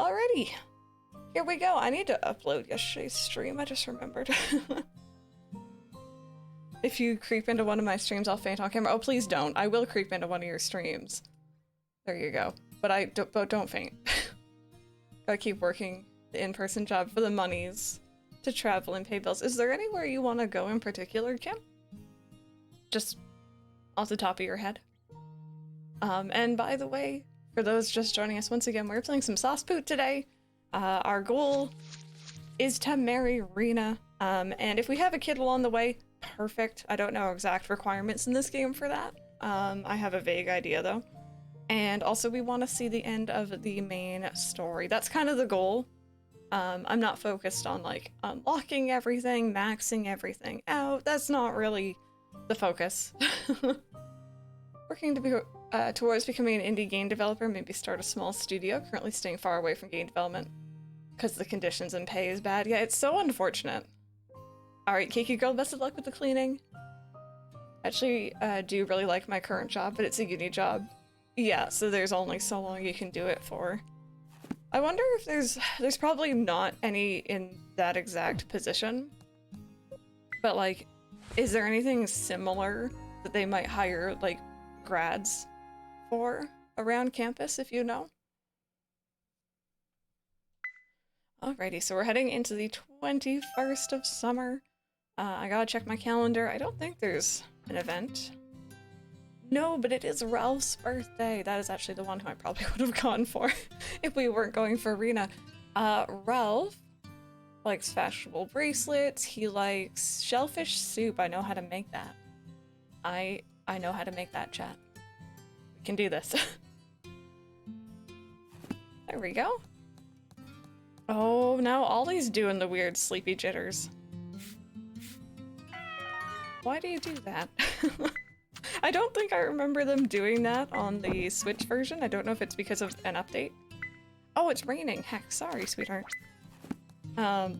Alrighty. Here we go. I need to upload yesterday's stream, I just remembered. If you creep into one of my streams, I'll faint on camera. Oh, please don't. I will creep into one of your streams. There you go. But don't faint. Gotta keep working the in-person job for the monies to travel and pay bills. Is there anywhere you want to go in particular, Kim? Just off the top of your head. And by the way, for those just joining us once again, we're playing some SoS PoOT today. Our goal is to marry Reina. And if we have a kid along the way, perfect. I don't know exact requirements in this game for that. I have a vague idea though. And also we want to see the end of the main story. That's kind of the goal. I'm not focused on like unlocking everything, maxing everything out. That's not really the focus. Working to be towards becoming an indie game developer, maybe start a small studio, currently staying far away from game development because the conditions and pay is bad. Yeah, it's so unfortunate. Alright, Kiki girl, best of luck with the cleaning. Actually, do really like my current job, but it's a uni job. Yeah, so there's only so long you can do it for. I wonder if there's probably not any in that exact position. But like, is there anything similar that they might hire like grads for around campus, if you know? Alrighty, so we're heading into the 21st of summer. I gotta check my calendar. I don't think there's an event. No, but it is Ralph's birthday. That is actually the one who I probably would have gone for if we weren't going for Reina. Ralph likes fashionable bracelets. He likes shellfish soup. I know how to make that. I know how to make that, chat. We can do this. There we go. Oh, now Ollie's doing the weird sleepy jitters. Why do you do that? I don't think I remember them doing that on the Switch version. I don't know if it's because of an update. Oh, it's raining. Heck, sorry, sweetheart. Oh,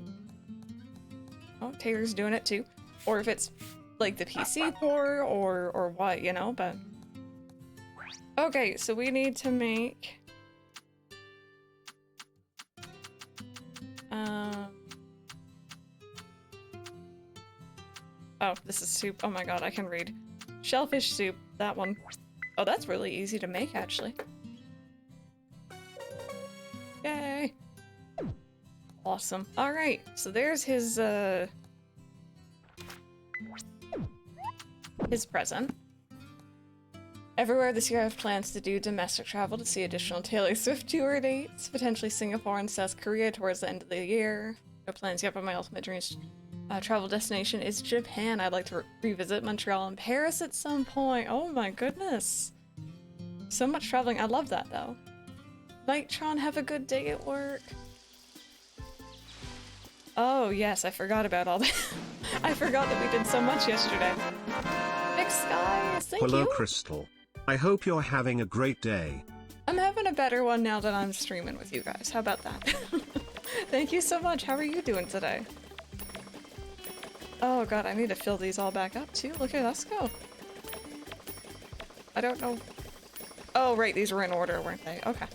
Taylor's doing it too. Or if it's like the PC port or what, you know, but... Okay, so we need to make... Oh, this is soup. Oh my god, I can read. Shellfish soup, that one. Oh, that's really easy to make, actually. Yay! Awesome. Alright, so there's his present. Everywhere this year I have plans to do domestic travel to see additional Taylor Swift tour dates, potentially Singapore and South Korea towards the end of the year. No plans yet, but my ultimate dreams travel destination is Japan. I'd like to revisit Montreal and Paris at some point. Oh my goodness. So much traveling. I love that though. Nitron, have a good day at work. Oh yes, I forgot about all that. I forgot that we did so much yesterday. Big skies, thank you. Hello, Crystal. I hope you're having a great day. I'm having a better one now that I'm streaming with you guys. How about that? Thank you so much. How are you doing today? Oh god, I need to fill these all back up too. Look here, let's go. I don't know. Oh right, these were in order, weren't they? Okay.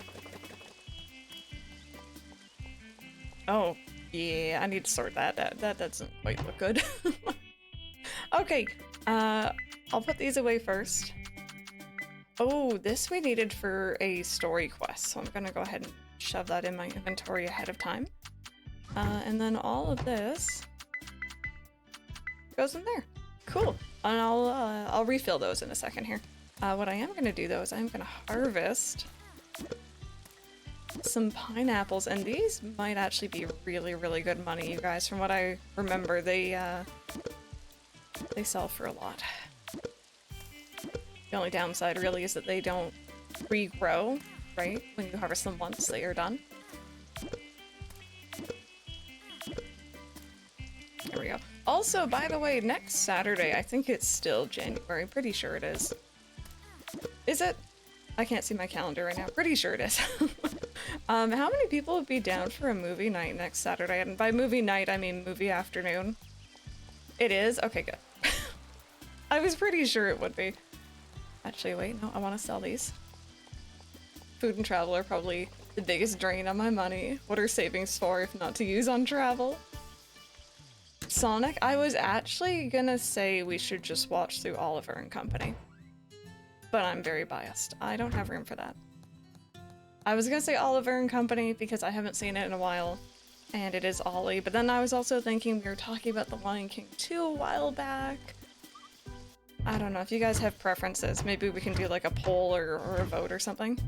Oh, yeah, I need to sort that. That doesn't quite look good. Okay, I'll put these away first. Oh, this we needed for a story quest, so I'm gonna go ahead and shove that in my inventory ahead of time. And then all of this goes in there. Cool. And I'll refill those in a second here. What I am gonna do though is I'm gonna harvest some pineapples, and these might actually be really, really good money, you guys. From what I remember, they sell for a lot. The only downside really is that they don't regrow, right? When you harvest them once, they are done. There we go. Also, by the way, next Saturday, I think it's still January. Pretty sure it is. Is it? I can't see my calendar right now. Pretty sure it is. How many people would be down for a movie night next Saturday? And by movie night, I mean movie afternoon. It is? Okay, good. I was pretty sure it would be. Actually, wait, no, I want to sell these. Food and travel are probably the biggest drain on my money. What are savings for if not to use on travel? Sonic, I was actually gonna say we should just watch through Oliver and Company. But I'm very biased. I don't have room for that. I was gonna say Oliver and Company because I haven't seen it in a while, and it is Ollie, but then I was also thinking we were talking about The Lion King 2 a while back. I don't know, if you guys have preferences, maybe we can do like a poll or a vote or something.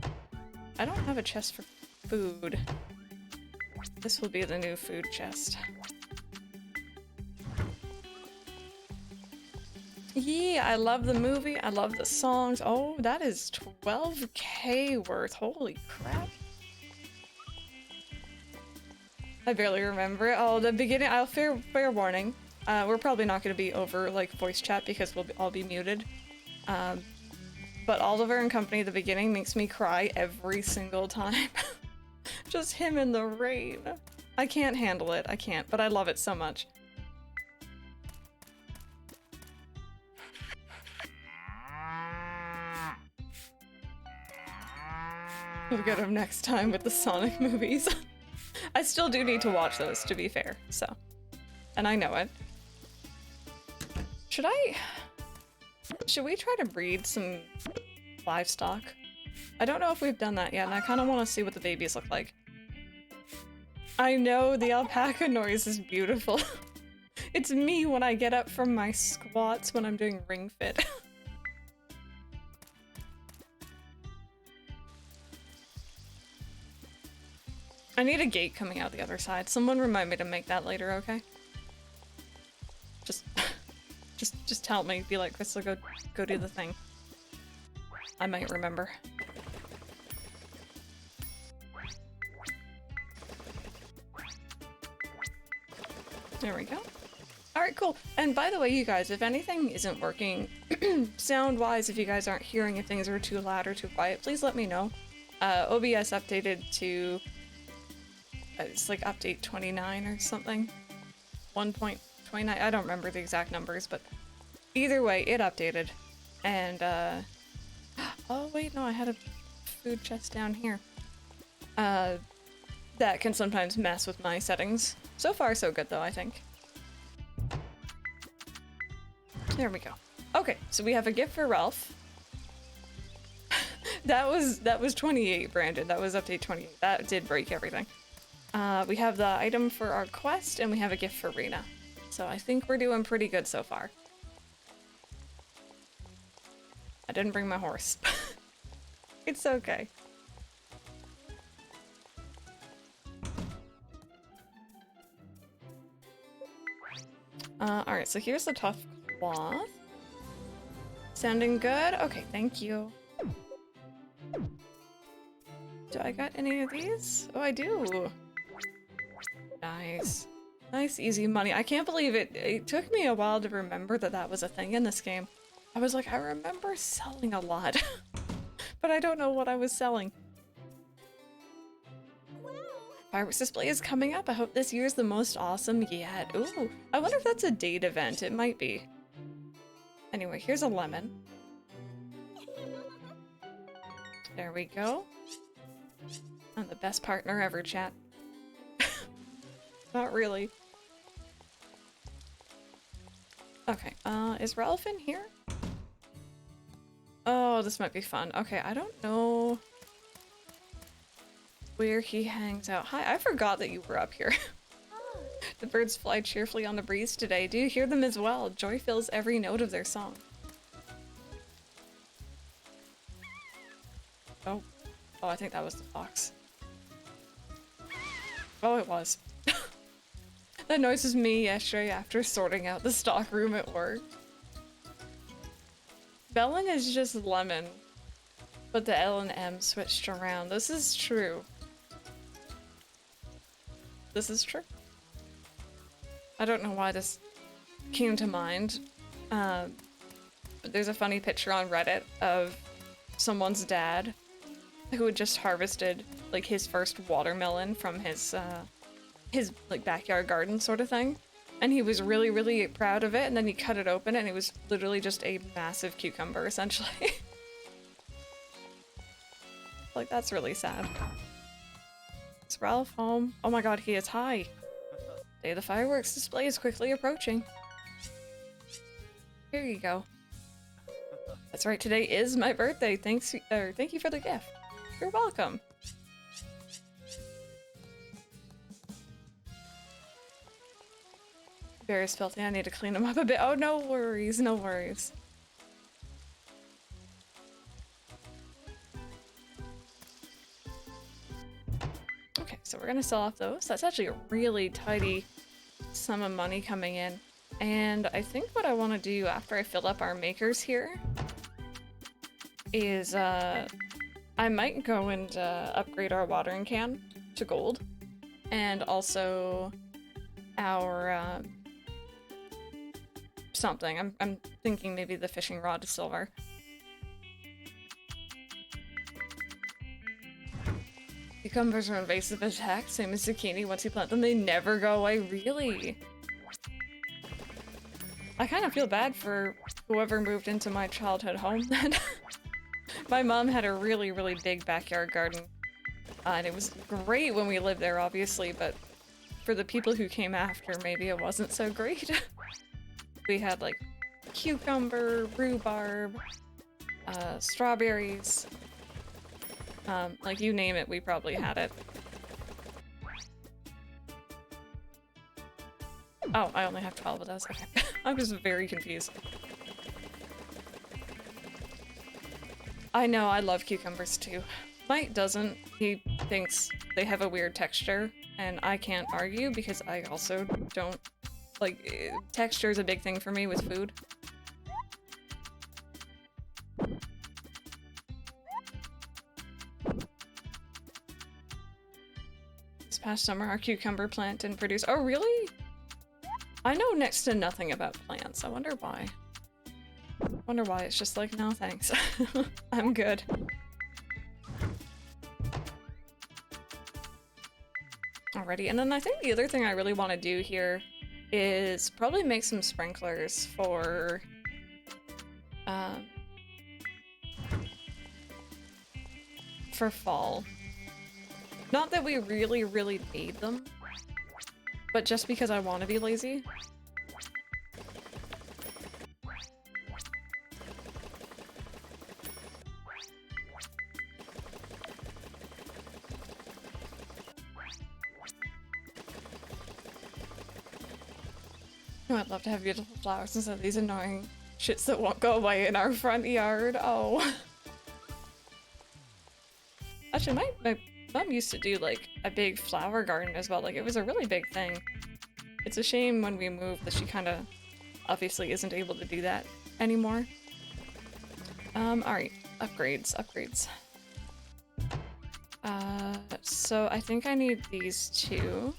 I don't have a chest for food. This will be the new food chest. Yeah, I love the movie, I love the songs. Oh, that is 12K worth, holy crap. I barely remember it. Oh, the beginning, I'll fair warning. We're probably not going to be over like voice chat because we'll all be muted. But Oliver and Company, the beginning makes me cry every single time. Just him in the rain. I can't handle it, I can't, but I love it so much. We'll get him next time with the Sonic movies. I still do need to watch those, to be fair, so. And I know it. Should we try to breed some livestock? I don't know if we've done that yet, and I kind of want to see what the babies look like. I know, the alpaca noise is beautiful. It's me when I get up from my squats when I'm doing Ring Fit. I need a gate coming out the other side. Someone remind me to make that later, okay? Just tell me. Be like, Crystal, go do the thing. I might remember. There we go. Alright, cool. And by the way, you guys, if anything isn't working sound-wise, if you guys aren't hearing, if things are too loud or too quiet, please let me know. OBS updated to... it's like update 29 or something. 1.29, I don't remember the exact numbers, but either way, it updated. And, oh wait, no, I had a food chest down here. That can sometimes mess with my settings. So far, so good though, I think. There we go. Okay, so we have a gift for Ralph. That was 28, Brandon. That was update 28. That did break everything. We have the item for our quest, and we have a gift for Reina. So I think we're doing pretty good so far. I didn't bring my horse. It's okay. Alright, so here's the tough cloth. Sounding good? Okay, thank you. Do I got any of these? Oh, I do. Nice. Nice, easy money. I can't believe it took me a while to remember that that was a thing in this game. I was like, I remember selling a lot, but I don't know what I was selling. Fireworks display is coming up. I hope this year's the most awesome yet. Ooh, I wonder if that's a date event. It might be. Anyway, here's a lemon. There we go. I'm the best partner ever, chat. Not really. Okay, is Ralph in here? Oh, this might be fun. Okay, I don't know where he hangs out. Hi, I forgot that you were up here. The birds fly cheerfully on the breeze today. Do you hear them as well? Joy fills every note of their song. Oh. Oh, I think that was the fox. Oh, it was. That noise was me yesterday after sorting out the stock room at work. Bellin is just lemon, but the L and M switched around. This is true. This is true. I don't know why this came to mind. But there's a funny picture on Reddit of someone's dad who had just harvested like his first watermelon from his like backyard garden sort of thing, and he was really, really proud of it, and then he cut it open and it was literally just a massive cucumber essentially. Like, that's really sad. Is Ralph home? Oh my god, he is high. Day of the fireworks display is quickly approaching. Here you go. That's right, today is my birthday. Thank you for the gift. You're welcome. Bear is filthy. I need to clean him up a bit. Oh, no worries, no worries. Okay, so we're gonna sell off those. That's actually a really tidy sum of money coming in. And I think what I want to do after I fill up our makers here is I might go and upgrade our watering can to gold. And also our something. I'm thinking maybe the fishing rod to silver. Cucumbers are invasive attack, same as zucchini. Once you plant them, they never go away. Really? I kind of feel bad for whoever moved into my childhood home then. My mom had a really, really big backyard garden. And it was great when we lived there, obviously, but for the people who came after, maybe it wasn't so great. We had, like, cucumber, rhubarb, strawberries. Like, you name it, we probably had it. Oh, I only have 12 of those. Okay. I was very confused. I know, I love cucumbers too. Mike doesn't. He thinks they have a weird texture, and I can't argue because I also don't. Like, texture is a big thing for me with food. This past summer, our cucumber plant didn't produce. Oh, really? I know next to nothing about plants. I wonder why. Wonder why it's just like, no thanks. I'm good. Alrighty, and then I think the other thing I really want to do here is probably make some sprinklers for fall. Not that we really, really need them, but just because I want to be lazy. Oh, I'd love to have beautiful flowers instead of these annoying shits that won't go away in our front yard. Oh. Actually, my mom used to do, like, a big flower garden as well. Like, it was a really big thing. It's a shame when we moved that she kind of obviously isn't able to do that anymore. Alright. Upgrades. So I think I need these two.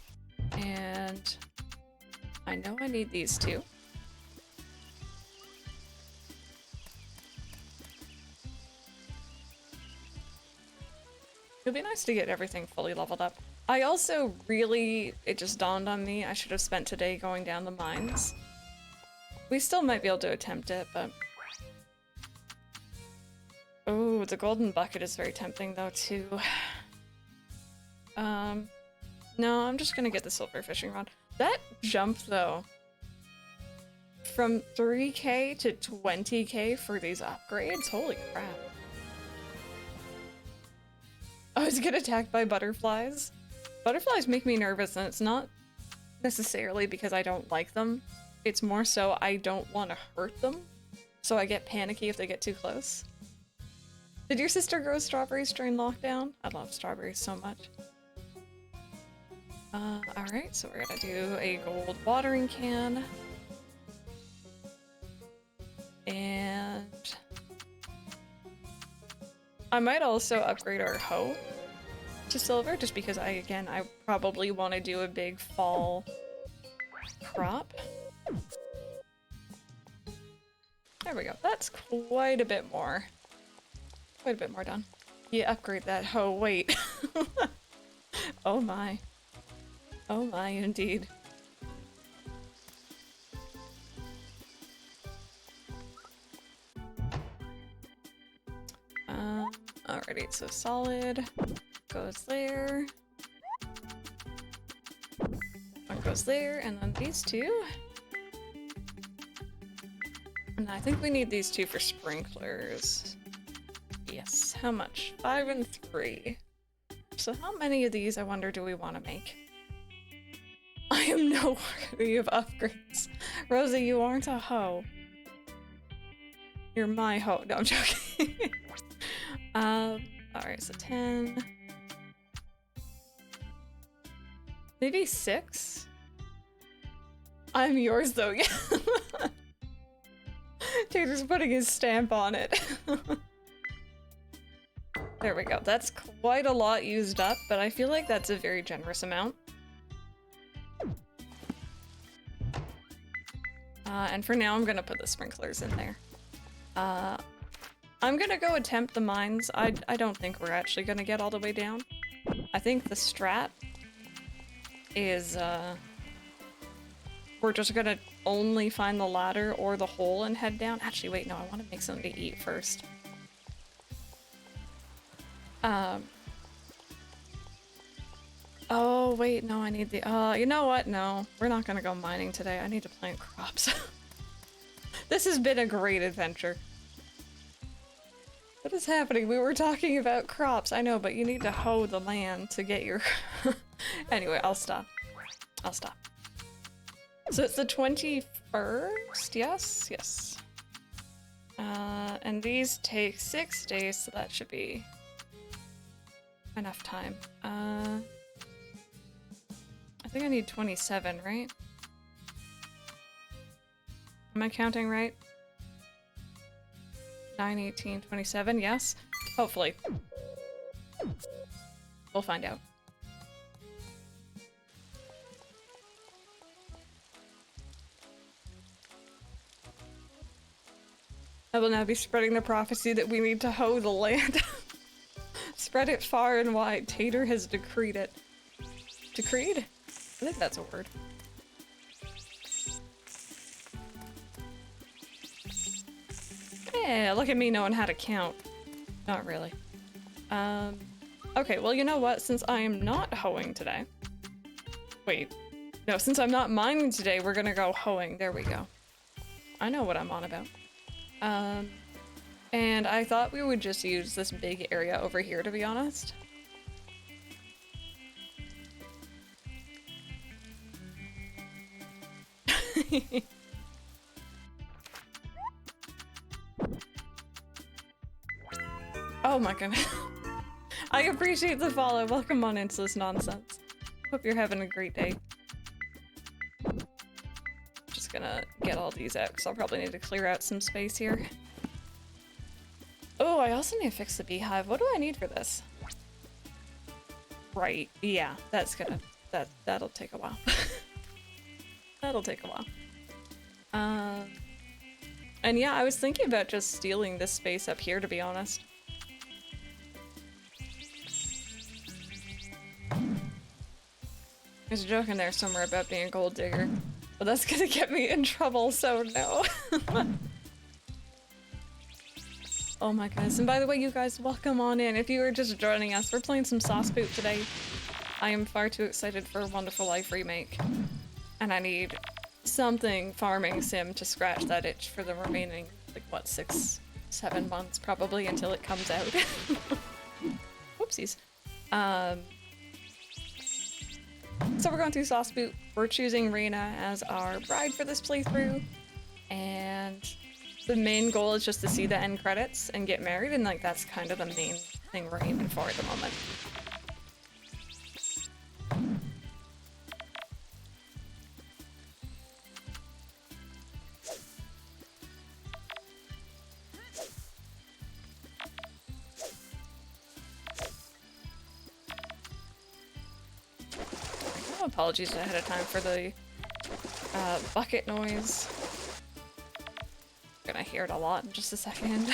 And I know I need these two. It'd be nice to get everything fully leveled up. I also really, it just dawned on me, I should have spent today going down the mines. We still might be able to attempt it, but... Oh, the golden bucket is very tempting though, too. No, I'm just gonna get the silver fishing rod. That jump, though, from 3k to 20k for these upgrades? Holy crap. I was get attacked by butterflies. Butterflies make me nervous, and it's not necessarily because I don't like them. It's more so I don't want to hurt them, so I get panicky if they get too close. Did your sister grow strawberries during lockdown? I love strawberries so much. Alright, so we're gonna do a gold watering can. And I might also upgrade our hoe to silver, just because I probably want to do a big fall crop. There we go. That's quite a bit more. Quite a bit more done. Yeah, upgrade that hoe. Wait. Oh my. Oh my, indeed. Alrighty. Alrighty, so solid goes there. One goes there, and then these two. And I think we need these two for sprinklers. Yes, how much? 5 and 3. So how many of these, I wonder, do we want to make? I am no worthy of upgrades. Rosie, you aren't a hoe. You're my hoe. No, I'm joking. Alright, so 10. Maybe 6? I'm yours though, yeah. Tater's putting his stamp on it. There we go. That's quite a lot used up, but I feel like that's a very generous amount. And for now, I'm gonna put the sprinklers in there. I'm gonna go attempt the mines. I don't think we're actually gonna get all the way down. I think the strat is, we're just gonna only find the ladder or the hole and head down. Actually, wait, no, I want to make something to eat first. Oh, wait, no, I need the, you know what? No, we're not gonna go mining today. I need to plant crops. This has been a great adventure. What is happening? We were talking about crops. I know, but you need to hoe the land to get your... Anyway, I'll stop. I'll stop. So it's the 21st? Yes? Yes. And these take 6 days, so that should be enough time. I think I need 27, right? Am I counting right? 9, 18, 27, yes? Hopefully. We'll find out. I will now be spreading the prophecy that we need to hoe the land. Spread it far and wide. Tater has decreed it. Decreed? I think that's a word. Yeah, look at me knowing how to count. Not really. Okay, well, you know what? Since I am not hoeing today... Wait. No, since I'm not mining today, we're gonna go hoeing. There we go. I know what I'm on about. And I thought we would just use this big area over here, to be honest. Oh my goodness. I appreciate the follow. Welcome on into this nonsense. Hope you're having a great day. Just gonna get all these out because I'll probably need to clear out some space here. Oh, I also need to fix the beehive. What do I need for this? Right, yeah, that's gonna... That'll take a while. That'll take a while. And yeah, I was thinking about just stealing this space up here, to be honest. There's a joke in there somewhere about being a gold digger, but that's gonna get me in trouble, so no. Oh my goodness, and by the way, you guys, welcome on in. If you are just joining us, we're playing some SoS PoOT today. I am far too excited for Wonderful Life Remake, and I need something farming sim to scratch that itch for the remaining, like, what, 6, 7 months probably until it comes out. Whoopsies. So we're going through SoS PoOT. We're choosing Reina as our bride for this playthrough, and the main goal is just to see the end credits and get married, and like that's kind of the main thing we're aiming for at the moment. Apologies ahead of time for the bucket noise. Gonna hear it a lot in just a second.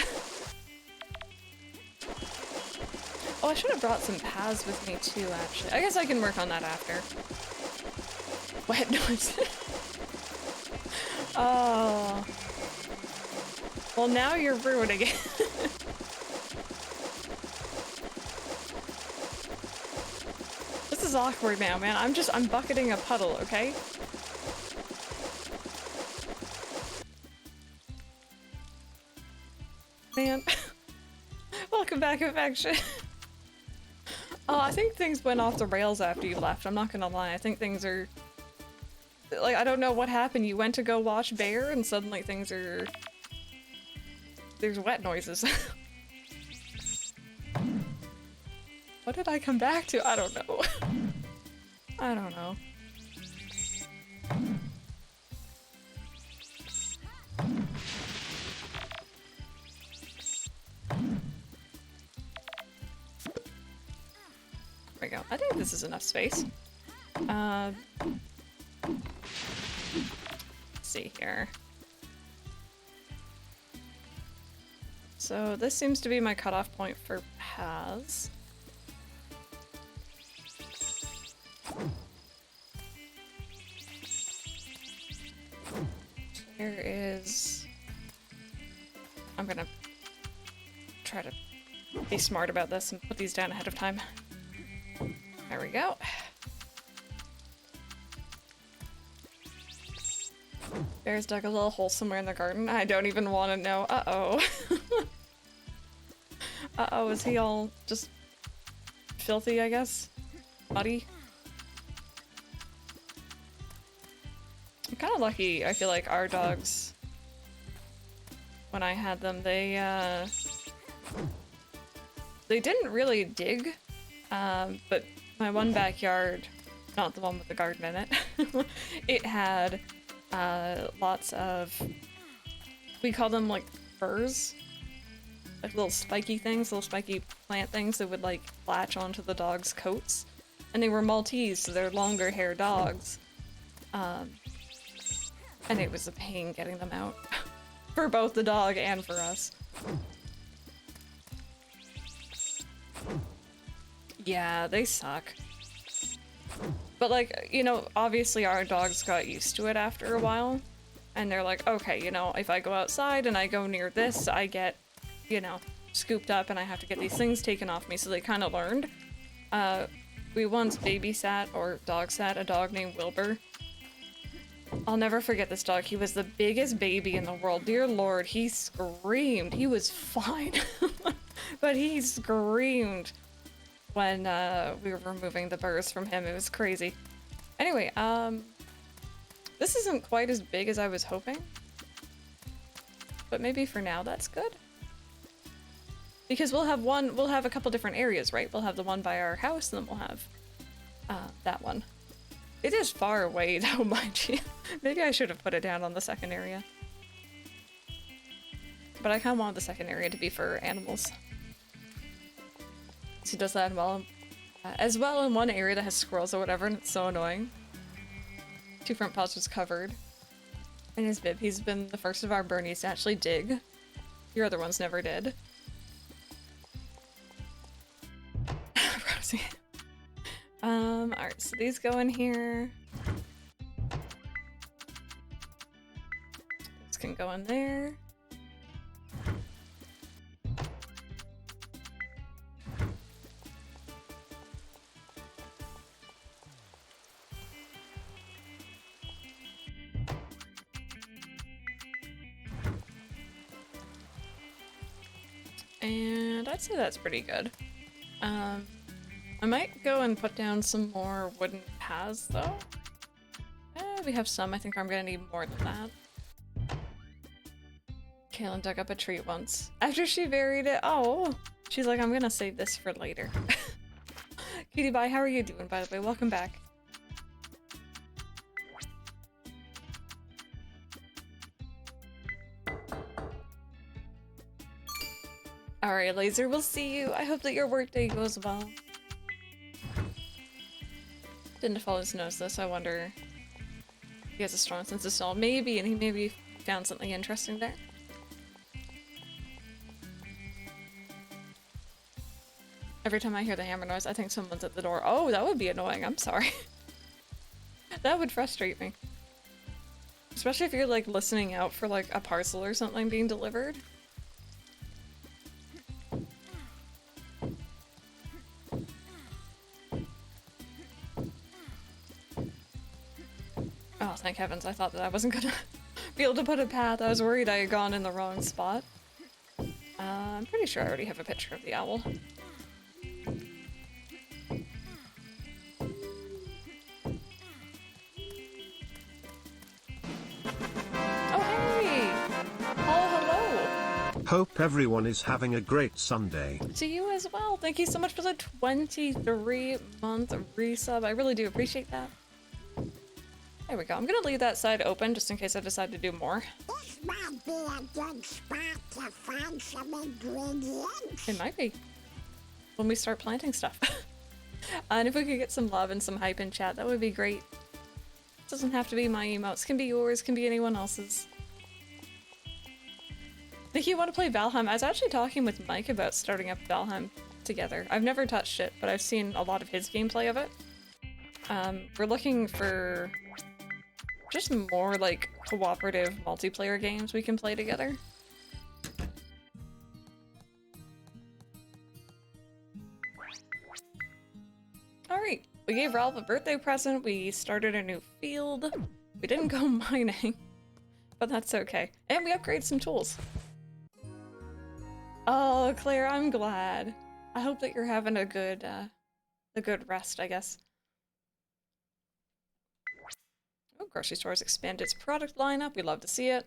Oh, I should have brought some paths with me too, actually. I guess I can work on that after. Wet noise. Oh. Well, now you're ruining it. is awkward now, man. I'm bucketing a puddle, okay? Man. Welcome back, Infection. Oh, I think things went off the rails after you left. I'm not gonna lie. I think things are... Like, I don't know what happened. You went to go watch Bear and suddenly things are... There's wet noises. What did I come back to? I don't know. I don't know. There we go. I think this is enough space. Let's see here. So this seems to be my cutoff point for paths. Here is... I'm gonna try to be smart about this and put these down ahead of time. There we go. Bear's dug a little hole somewhere in the garden. I don't even want to know. Uh-oh. Uh-oh, is he all just filthy, I guess? Muddy? I'm kind of lucky, I feel like our dogs, when I had them, they didn't really dig, but my one backyard, not the one with the garden in it, it had lots of, we call them like furs, like little spiky things, little spiky plant things that would like latch onto the dog's coats, and they were Maltese, so they're longer hair dogs. And it was a pain getting them out. For both the dog and for us. Yeah, they suck. But like, you know, obviously our dogs got used to it after a while. And they're like, okay, you know, if I go outside and I go near this, I get, you know, scooped up and I have to get these things taken off me. So they kind of learned. We once babysat or dog sat a dog named Wilbur. I'll never forget this dog. He was the biggest baby in the world. Dear Lord, he screamed. He was fine. But he screamed when we were removing the burrs from him. It was crazy. Anyway, this isn't quite as big as I was hoping. But maybe for now that's good. Because we'll have a couple different areas, right? We'll have the one by our house, and then we'll have that one. It is far away though, mind you. Maybe I should have put it down on the second area. But I kind of want the second area to be for animals. She does that as well in one area that has squirrels or whatever, and it's so annoying. 2 front paws was covered in his bib. He's been the first of our Bernies to actually dig. Your other ones never did. Rosie. Alright, so these go in here. This can go in there. And I'd say that's pretty good. I might go and put down some more wooden paths, though. We have some. I think I'm gonna need more than that. Kaylin dug up a tree once. After she buried it, oh! She's like, I'm gonna save this for later. Cutie Bye, how are you doing, by the way? Welcome back. Alright, Laser, we'll see you. I hope that your workday goes well. Didn't follow his nose though, so I wonder if he has a strong sense of smell. Maybe, and he maybe found something interesting there. Every time I hear the hammer noise, I think someone's at the door. Oh, that would be annoying. I'm sorry. That would frustrate me. Especially if you're like listening out for like a parcel or something being delivered. Oh, thank heavens, I thought that I wasn't gonna be able to put a path. I was worried I had gone in the wrong spot. I'm pretty sure I already have a picture of the owl. Oh, hey! Oh, hello! Hope everyone is having a great Sunday. To you as well. Thank you so much for the 23-month resub. I really do appreciate that. There we go. I'm gonna leave that side open just in case I decide to do more. This might be a good spot to find some ingredients. It might be. When we start planting stuff. And if we could get some love and some hype in chat, that would be great. It doesn't have to be my emotes. Can be yours, can be anyone else's. If you want to play Valheim, I was actually talking with Mike about starting up Valheim together. I've never touched it, but I've seen a lot of his gameplay of it. We're looking for just more like cooperative multiplayer games we can play together. Alright, we gave Ralph a birthday present, we started a new field, we didn't go mining, but that's okay. And we upgraded some tools. Oh, Claire, I'm glad. I hope that you're having a good rest, I guess. Oh, grocery stores expand its product lineup. We love to see it.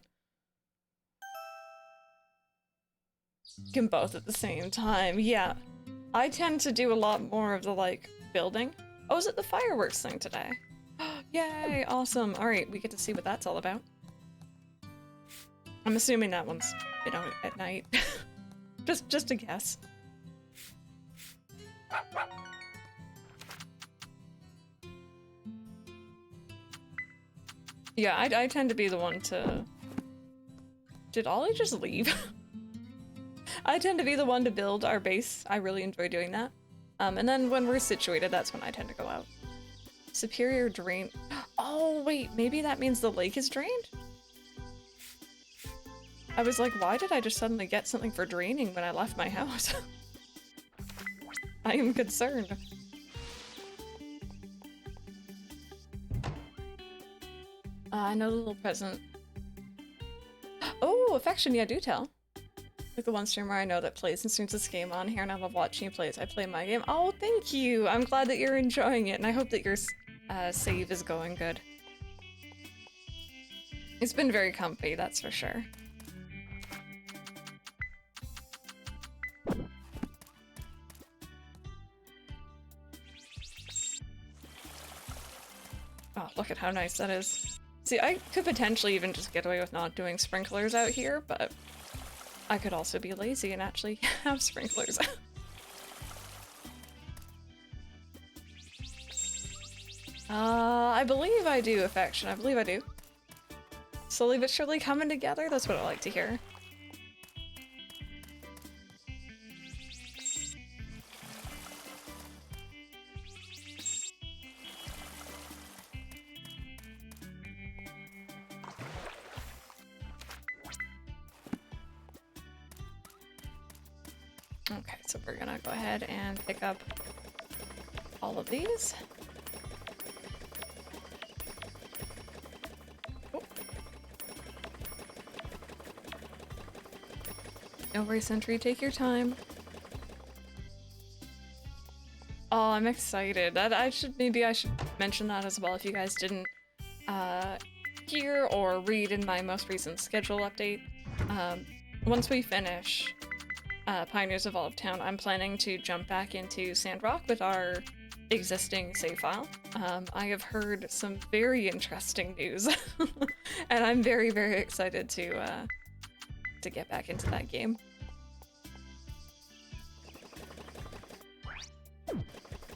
Can both at the same time. Yeah. I tend to do a lot more of the, like, building. Oh, is it the fireworks thing today? Yay, awesome. Alright, we get to see what that's all about. I'm assuming that one's, you know, at night. just a guess. Yeah, I tend to be the one to... Did Ollie just leave? I tend to be the one to build our base. I really enjoy doing that. And then when we're situated, that's when I tend to go out. Superior drain... Oh, wait, maybe that means the lake is drained? I was like, why did I just suddenly get something for draining when I left my house? I am concerned. I know the little present. Oh, affection, yeah, do tell. Like the one streamer I know that plays and streams this game on here, and I love watching you play as I play my game. Oh, thank you! I'm glad that you're enjoying it, and I hope that your save is going good. It's been very comfy, that's for sure. Oh, look at how nice that is. See, I could potentially even just get away with not doing sprinklers out here, but I could also be lazy and actually have sprinklers. I believe I do, affection. I believe I do. Slowly but surely coming together, that's what I like to hear. Okay, so we're gonna go ahead and pick up all of these. Oh. No worries, Sentry, take your time. Oh, I'm excited. Maybe I should mention that as well if you guys didn't hear or read in my most recent schedule update. Once we finish Pioneers of Olive Town, I'm planning to jump back into Sandrock with our existing save file. I have heard some very interesting news, and I'm very, very excited to get back into that game.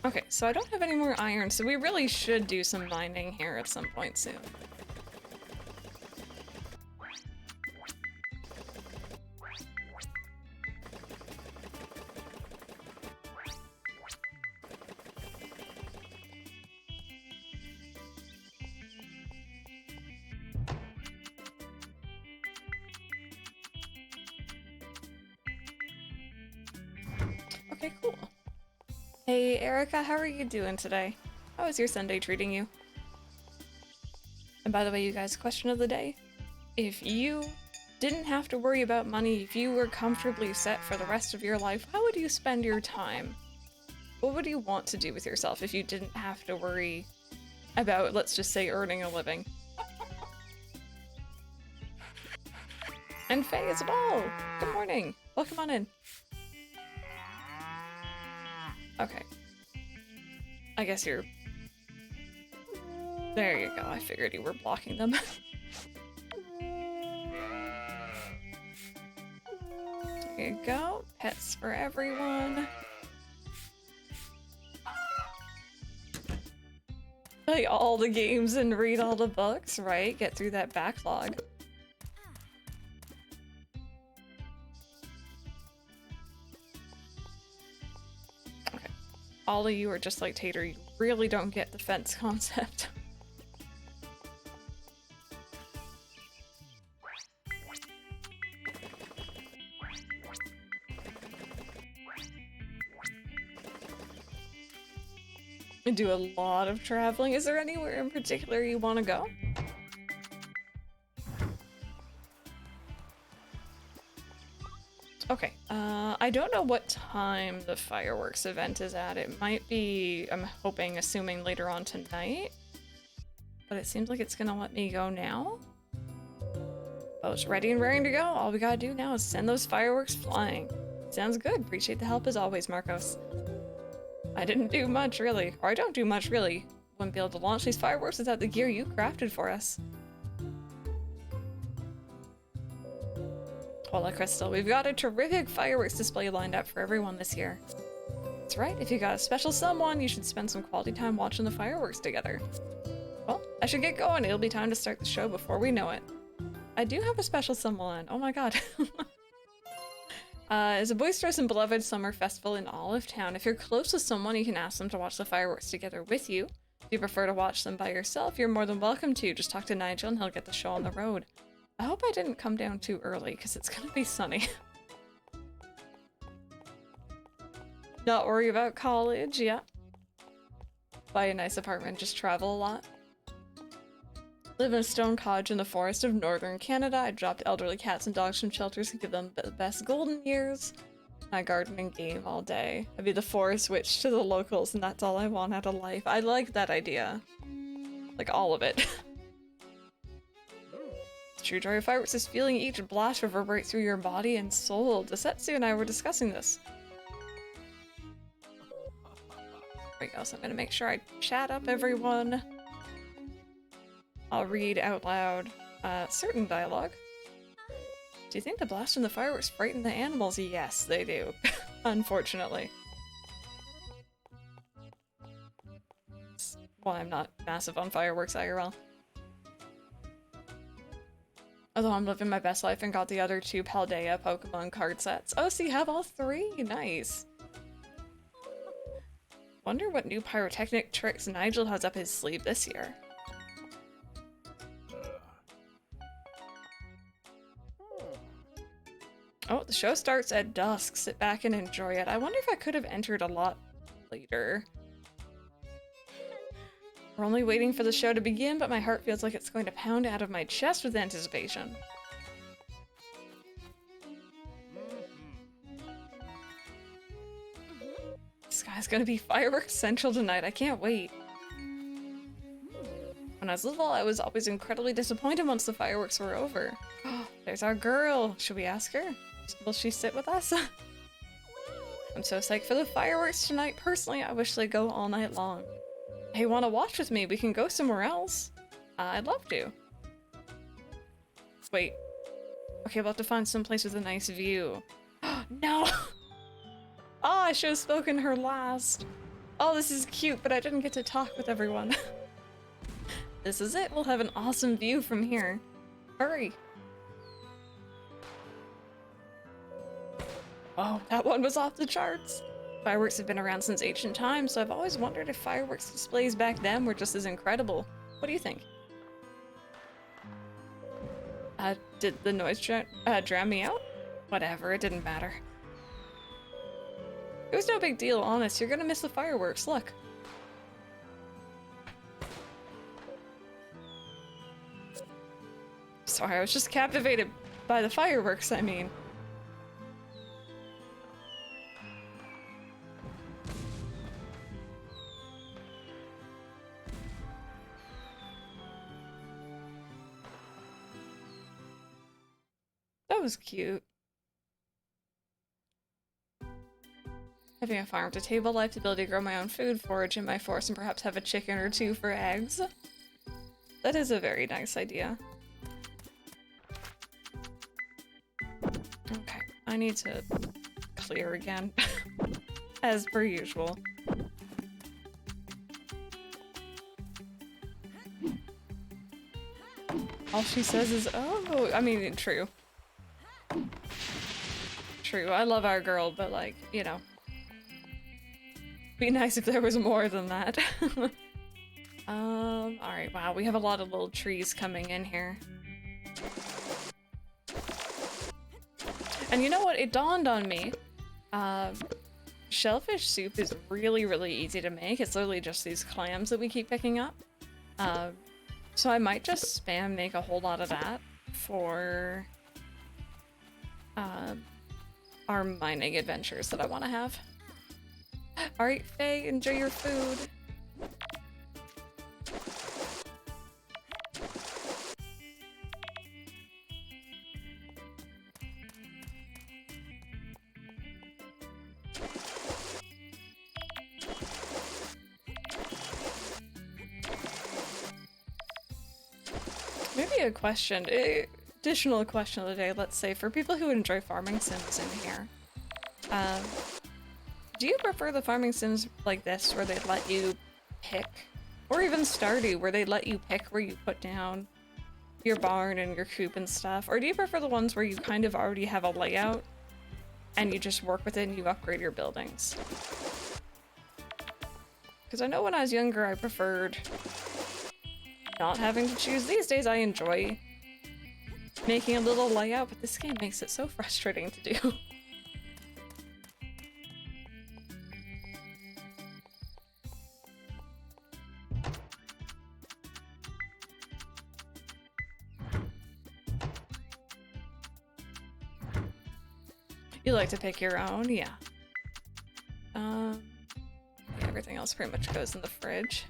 Okay, so I don't have any more iron, so we really should do some mining here at some point soon. Okay, cool. Hey, Erica, how are you doing today? How is your Sunday treating you? And by the way, you guys, question of the day. If you didn't have to worry about money, if you were comfortably set for the rest of your life, how would you spend your time? What would you want to do with yourself if you didn't have to worry about, let's just say, earning a living? And Faye as well! Good morning! Welcome on in. Okay. I guess you're... There you go, I figured you were blocking them. There you go. Pets for everyone. Play all the games and read all the books, right? Get through that backlog. Okay. All of you are just like Tater. You really don't get the fence concept. I do a lot of traveling. Is there anywhere in particular you want to go? Okay, I don't know what time the fireworks event is at. It might be, I'm hoping, assuming later on tonight. But it seems like it's gonna let me go now. Oh, it's ready and raring to go. All we gotta do now is send those fireworks flying. Sounds good. Appreciate the help as always, Marcos. I didn't do much, really. Or I don't do much, really. Wouldn't be able to launch these fireworks without the gear you crafted for us. Hola, Crystal. We've got a terrific fireworks display lined up for everyone this year. That's right. If you got a special someone, you should spend some quality time watching the fireworks together. Well, I should get going. It'll be time to start the show before we know it. I do have a special someone. Oh my god. It's a boisterous and beloved summer festival in Olive Town. If you're close with someone, you can ask them to watch the fireworks together with you. If you prefer to watch them by yourself, you're more than welcome to. Just talk to Nigel and he'll get the show on the road. I hope I didn't come down too early, because it's gonna be sunny. Not worry about college, yeah. Buy a nice apartment, just travel a lot. Live in a stone cottage in the forest of northern Canada. I dropped elderly cats and dogs from shelters to give them the best golden years. I garden and game all day. I'd be the forest witch to the locals, and that's all I want out of life. I like that idea. Like, all of it. The true joy of fireworks is feeling each blast reverberate through your body and soul. Desetsu and I were discussing this. There we go, so I'm gonna make sure I chat up everyone. I'll read out loud certain dialogue. Do you think the blast and the fireworks frighten the animals? Yes, they do. Unfortunately. That's why I'm not massive on fireworks IRL. Although I'm living my best life and got the other 2 Paldea Pokemon card sets. Oh, so you have all 3? Nice. Wonder what new pyrotechnic tricks Nigel has up his sleeve this year. Oh, the show starts at dusk. Sit back and enjoy it. I wonder if I could have entered a lot later. We're only waiting for the show to begin, but my heart feels like it's going to pound out of my chest with anticipation. The sky's gonna be fireworks central tonight. I can't wait. When I was little, I was always incredibly disappointed once the fireworks were over. There's our girl. Should we ask her? Will she sit with us? I'm so psyched for the fireworks tonight. Personally, I wish they'd go all night long. Hey, wanna watch with me? We can go somewhere else. I'd love to. Wait. Okay, we'll have to find some place with a nice view. No! Oh, I should have spoken to her last. Oh, this is cute, but I didn't get to talk with everyone. This is it. We'll have an awesome view from here. Hurry. Oh, that one was off the charts. Fireworks have been around since ancient times, so I've always wondered if fireworks displays back then were just as incredible. What do you think? Did the noise drown me out? Whatever, it didn't matter. It was no big deal, honest. You're gonna miss the fireworks, look. Sorry, I was just captivated by the fireworks, I mean. That was cute. Having a farm to table life, the ability to grow my own food, forage in my forest, and perhaps have a chicken or two for eggs. That is a very nice idea. Okay, I need to clear again, as per usual. All she says is, oh, I mean, true. True, I love our girl, but like, you know. Be nice if there was more than that. Alright, wow, we have a lot of little trees coming in here. And you know what? It dawned on me. Shellfish soup is really, really easy to make. It's literally just these clams that we keep picking up. So I might just spam make a whole lot of that for our mining adventures that I want to have. Alright, Faye, enjoy your food. Maybe a question, additional question of the day, let's say, for people who enjoy farming sims in here. Do you prefer the farming sims like this, where they let you pick, or even Stardew, where they let you pick where you put down your barn and your coop and stuff? Or do you prefer the ones where you kind of already have a layout and you just work with it and you upgrade your buildings? Because I know when I was younger, I preferred not having to choose. These days, I enjoy making a little layout, but this game makes it so frustrating to do. You like to pick your own? Yeah. Yeah, everything else pretty much goes in the fridge.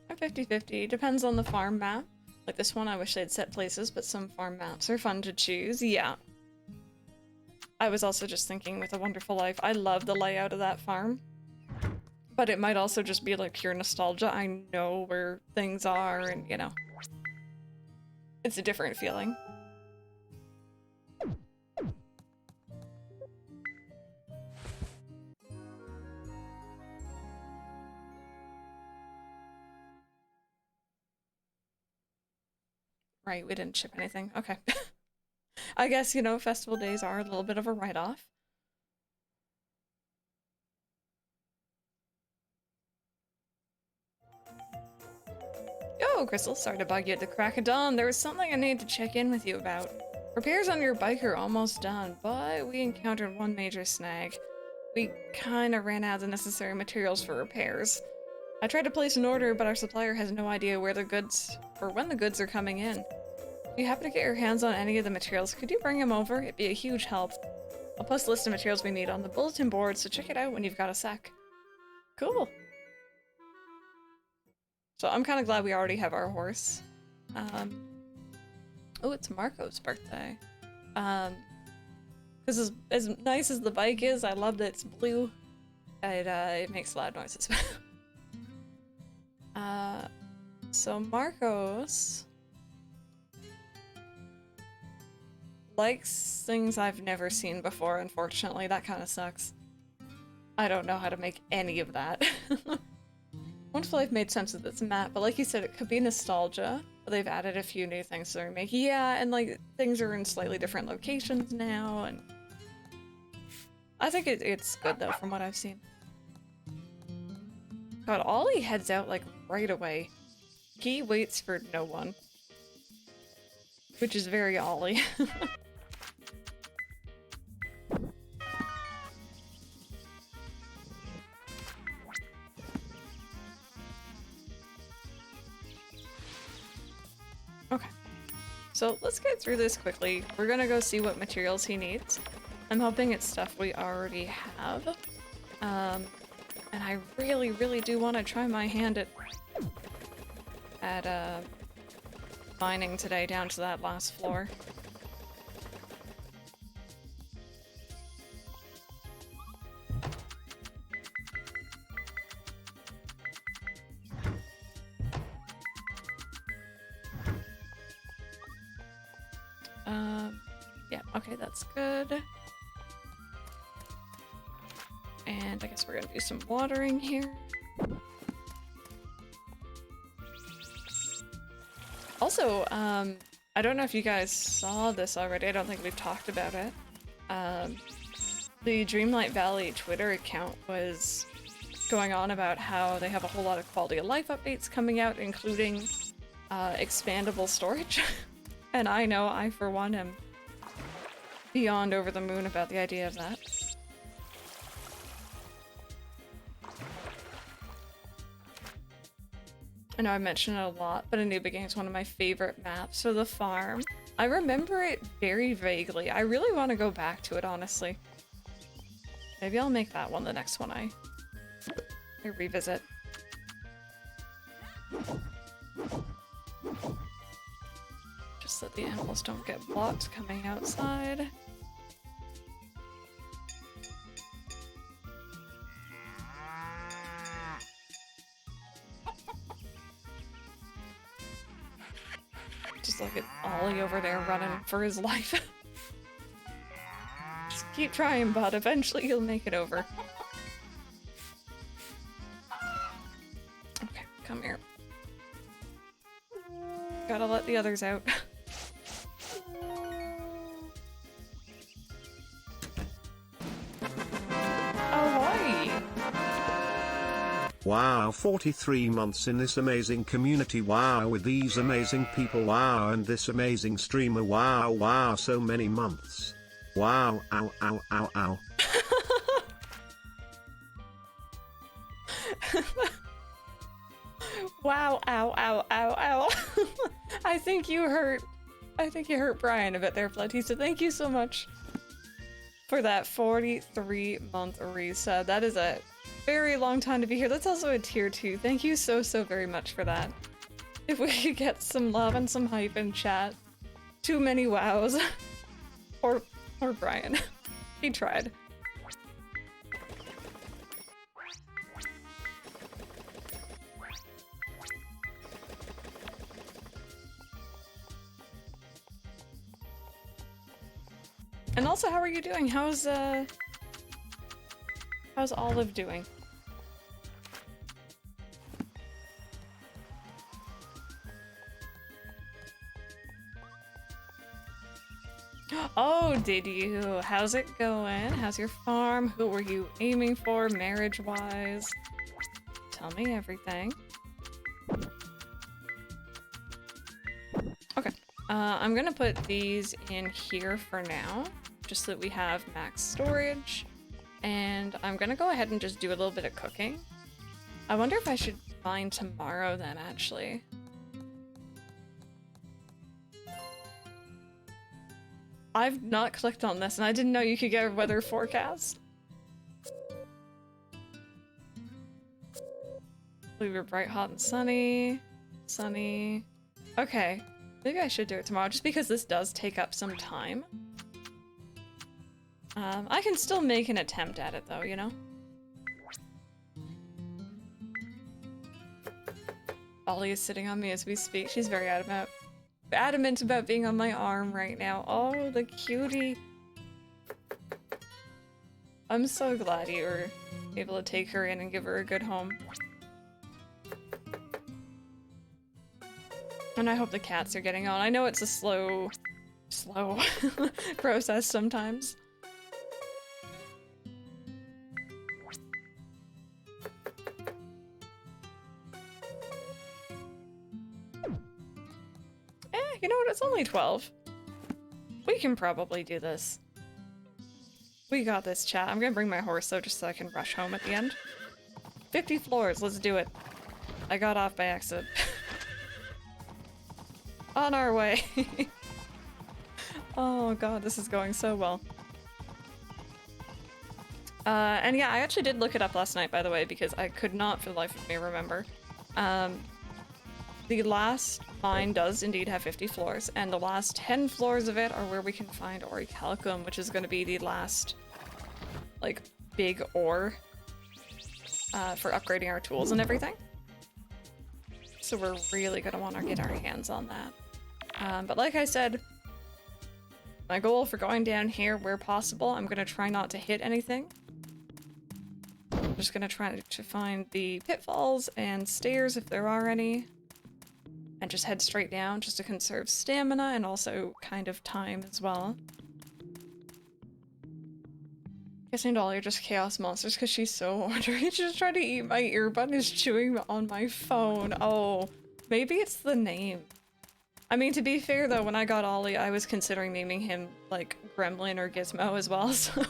I'm 50-50. Depends on the farm map. Like this one, I wish they'd set places, but some farm maps are fun to choose. Yeah. I was also just thinking with A Wonderful Life, I love the layout of that farm. But it might also just be like pure nostalgia. I know where things are and, you know, it's a different feeling. Right, we didn't ship anything. Okay. I guess, you know, festival days are a little bit of a write-off. Yo, Crystal, sorry to bug you at the crack of dawn. There was something I need to check in with you about. Repairs on your bike are almost done, but we encountered one major snag. We kinda ran out of the necessary materials for repairs. I tried to place an order, but our supplier has no idea where the goods, or when the goods are coming in. If you happen to get your hands on any of the materials, could you bring them over? It'd be a huge help. I'll post a list of materials we need on the bulletin board, so check it out when you've got a sec. Cool. So I'm kind of glad we already have our horse. Oh, it's Marco's birthday. Because as nice as the bike is, I love that it's blue. It makes loud noises. So Marcos likes things I've never seen before, unfortunately. That kind of sucks. I don't know how to make any of that. Wonderful Life made sense of this map, but like you said, it could be nostalgia. They've added a few new things to the remake. Yeah, and like things are in slightly different locations now, and I think it's good though from what I've seen. God, Ollie heads out like right away. He waits for no one, which is very Ollie. So let's get through this quickly. We're gonna go see what materials he needs. I'm hoping it's stuff we already have. And I really, really do want to try my hand at mining today down to that last floor. Yeah, okay, that's good. And I guess we're gonna do some watering here. Also, I don't know if you guys saw this already. I don't think we've talked about it. The Dreamlight Valley Twitter account was going on about how they have a whole lot of quality of life updates coming out, including expandable storage. And I know I, for one, am beyond over the moon about the idea of that. I know I mention it a lot, but A New Beginning is one of my favorite maps for the farm. I remember it very vaguely. I really want to go back to it, honestly. Maybe I'll make that one the next one I revisit. Just so the animals don't get blocked coming outside. Just look at Ollie over there running for his life. Just keep trying, bud. Eventually you'll make it over. Okay, come here. Gotta let the others out. Wow, 43 months in this amazing community, wow, with these amazing people, wow, and this amazing streamer, wow, wow, so many months. Wow, ow, ow, ow, ow. Wow, ow, ow, ow, ow. I think you hurt Brian a bit there, Flood. He said thank you so much for that 43-month reset. That is a very long time to be here. That's also a tier 2. Thank you so very much for that. If we could get some love and some hype in chat. Too many wows. or Brian. He tried. And also, how are you doing? How's Olive doing? Oh, did you? How's it going? How's your farm? Who were you aiming for marriage-wise? Tell me everything. Okay. I'm gonna put these in here for now, just so that we have max storage. And I'm gonna go ahead and just do a little bit of cooking. I wonder if I should mine tomorrow then, actually. I've not clicked on this, and I didn't know you could get a weather forecast. We were bright, hot, and sunny. Sunny. Okay. Maybe I should do it tomorrow, just because this does take up some time. I can still make an attempt at it, though, you know? Ollie is sitting on me as we speak. She's very adamant about being on my arm right now. Oh, the cutie. I'm so glad you were able to take her in and give her a good home. And I hope the cats are getting on. I know it's a slow process sometimes. You know what? It's only 12. We can probably do this. We got this, chat. I'm gonna bring my horse, though, just so I can rush home at the end. 50 floors. Let's do it. I got off by accident. On our way. Oh god, this is going so well. And yeah, I actually did look it up last night, by the way, because I could not for the life of me remember. The last mine does indeed have 50 floors, and the last 10 floors of it are where we can find Orichalcum, which is going to be the last, like, big ore for upgrading our tools and everything. So we're really going to want to get our hands on that. But like I said, my goal for going down here where possible, I'm going to try not to hit anything. I'm just going to try to find the pitfalls and stairs if there are any. And just head straight down just to conserve stamina and also kind of time as well. Guessing Dolly are just chaos monsters because she's so ornery. She's just trying to eat my earbud and is chewing on my phone. Oh, maybe it's the name. I mean, to be fair though, when I got Ollie, I was considering naming him like Gremlin or Gizmo as well, so...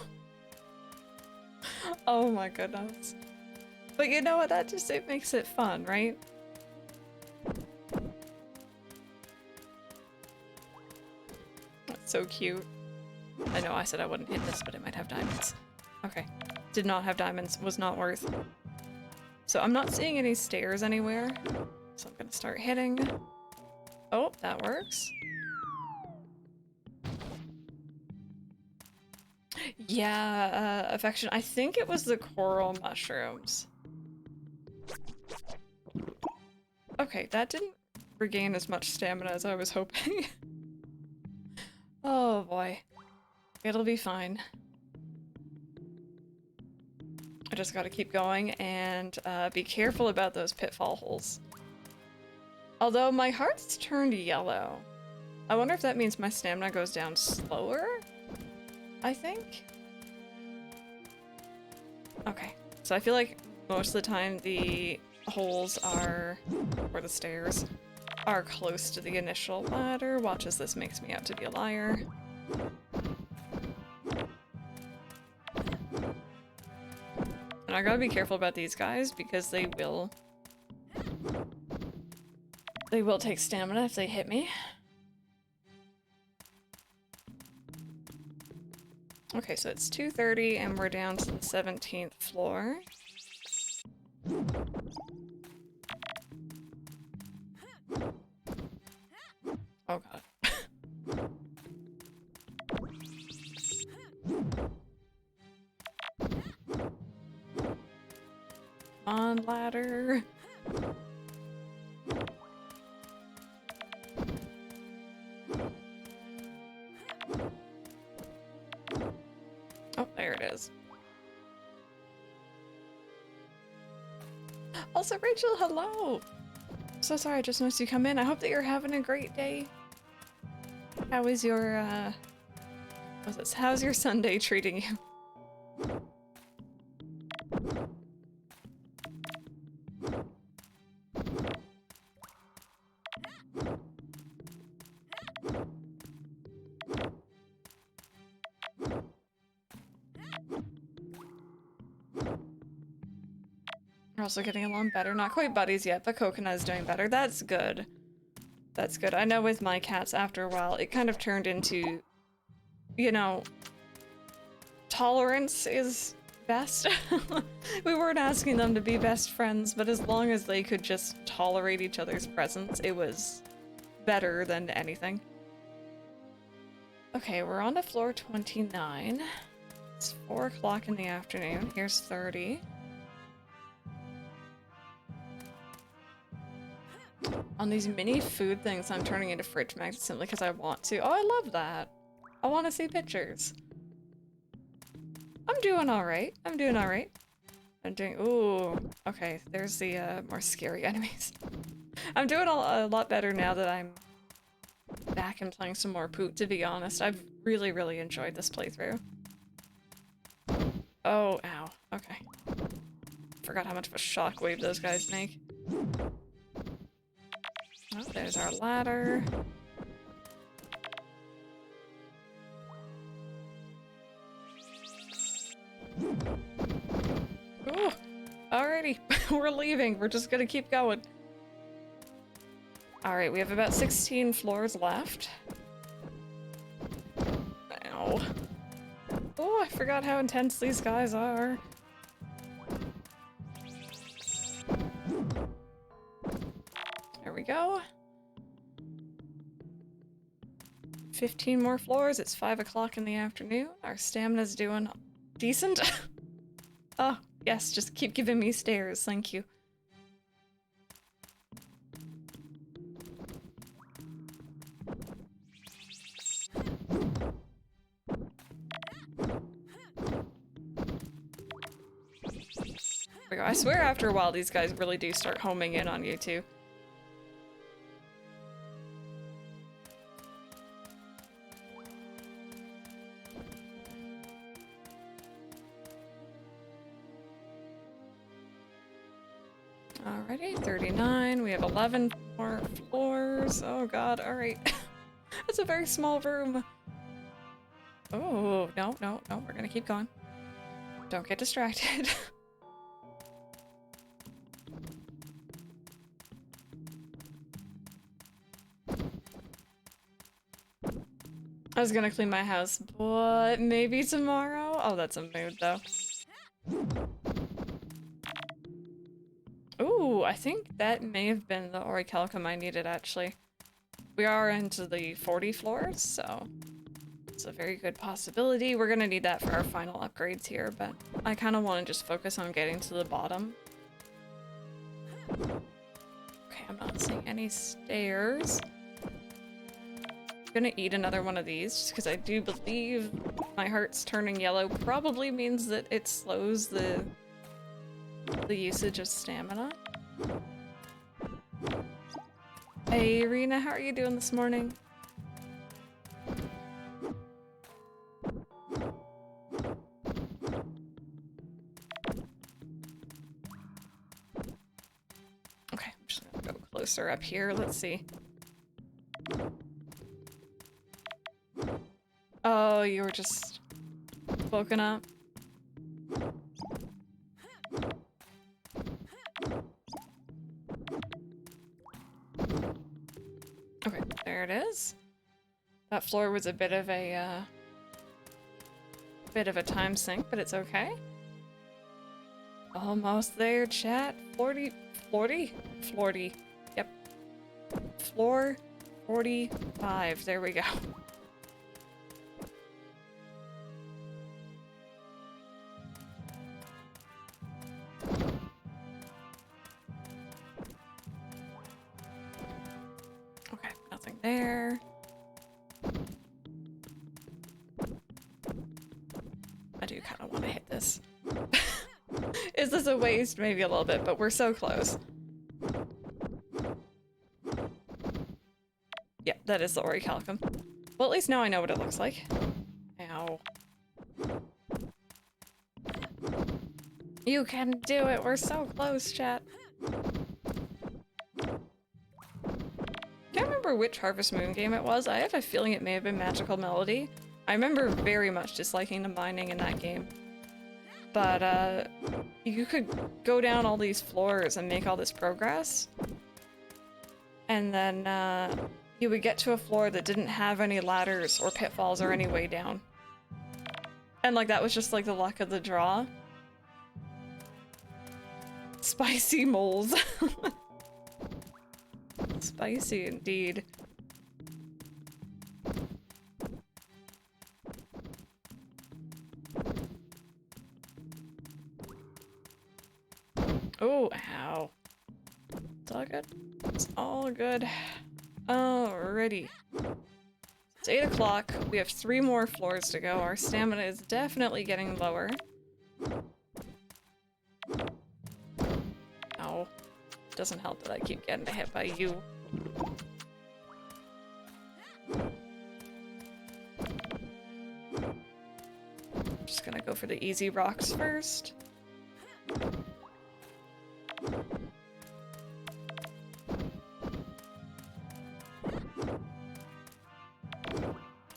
Oh my goodness. But you know what, that just, it makes it fun, right? That's so cute. I know I said I wouldn't hit this, but it might have diamonds. Okay. Did not have diamonds, was not worth. So I'm not seeing any stairs anywhere, so I'm gonna start hitting. Oh, that works. Yeah, affection. I think it was the coral mushrooms. Okay, that didn't regain as much stamina as I was hoping. Oh boy. It'll be fine. I just gotta keep going and be careful about those pitfall holes. Although my heart's turned yellow. I wonder if that means my stamina goes down slower? I think? Okay, so I feel like most of the time the holes are, or the stairs, are close to the initial ladder. Watch as this makes me out to be a liar. And I gotta be careful about these guys because they will take stamina if they hit me. Okay, so it's 2:30 and we're down to the 17th floor. Oh god. Come on, ladder. Oh, there it is. Also, Rachel, hello! So sorry, I just noticed you come in. I hope that you're having a great day. How is your, what's this? How's your Sunday treating you? We're also getting along better. Not quite buddies yet, but Coconut is doing better. That's good. That's good. I know with my cats, after a while, it kind of turned into, you know, tolerance is best. We weren't asking them to be best friends, but as long as they could just tolerate each other's presence, it was better than anything. Okay, we're on to floor 29. It's 4 o'clock in the afternoon. Here's 30. On these mini food things, I'm turning into fridge magnets simply because I want to. Oh, I love that. I want to see pictures. I'm doing alright. I'm doing alright. I'm doing... Ooh. Okay, there's the more scary enemies. I'm doing a lot better now that I'm back and playing some more PoOT, to be honest. I've really, really enjoyed this playthrough. Oh, ow. Okay. Forgot how much of a shockwave those guys make. Oh, there's our ladder. Ooh, alrighty, we're leaving. We're just gonna keep going. Alright, we have about 16 floors left. Oh, I forgot how intense these guys are. There we go. 15 more floors. It's 5 o'clock in the afternoon. Our stamina's doing decent. Oh, yes, just keep giving me stairs. Thank you. There we go. I swear after a while these guys really do start homing in on you too. Alrighty, 39. We have 11 more floors. Oh god, alright. It's a very small room. Oh, no, no, no, we're gonna keep going. Don't get distracted. I was gonna clean my house, but maybe tomorrow? Oh, that's a mood, though. Ooh, I think that may have been the orichalcum I needed, actually. We are into the 40 floors, so it's a very good possibility. We're gonna need that for our final upgrades here, but I kind of want to just focus on getting to the bottom. Okay, I'm not seeing any stairs. Gonna eat another one of these just because I do believe my heart's turning yellow probably means that it slows the usage of stamina. Hey Reina, how are you doing this morning? Okay, I'm just gonna go closer up here. Let's see. Oh, you were just woken up. Okay, there it is. That floor was a bit of a time sink, but it's okay. Almost there, chat. 40. Yep. Floor 45. There we go. Okay, nothing there. I do kind of want to hit this. Is this a waste? Maybe a little bit, but we're so close. Yeah, that is the orichalcum. Well, at least now I know what it looks like. Ow. You can do it! We're so close, chat. Can't remember which Harvest Moon game it was. I have a feeling it may have been Magical Melody. I remember very much disliking the mining in that game. But, you could go down all these floors and make all this progress. And then, you would get to a floor that didn't have any ladders or pitfalls or any way down. And, like, that was just, like, the luck of the draw. Spicy moles. Spicy indeed. Oh, ow. It's all good. It's all good. Alrighty. It's 8 o'clock. We have 3 more floors to go. Our stamina is definitely getting lower. Ow. Doesn't help that I keep getting hit by you. Just gonna go for the easy rocks first.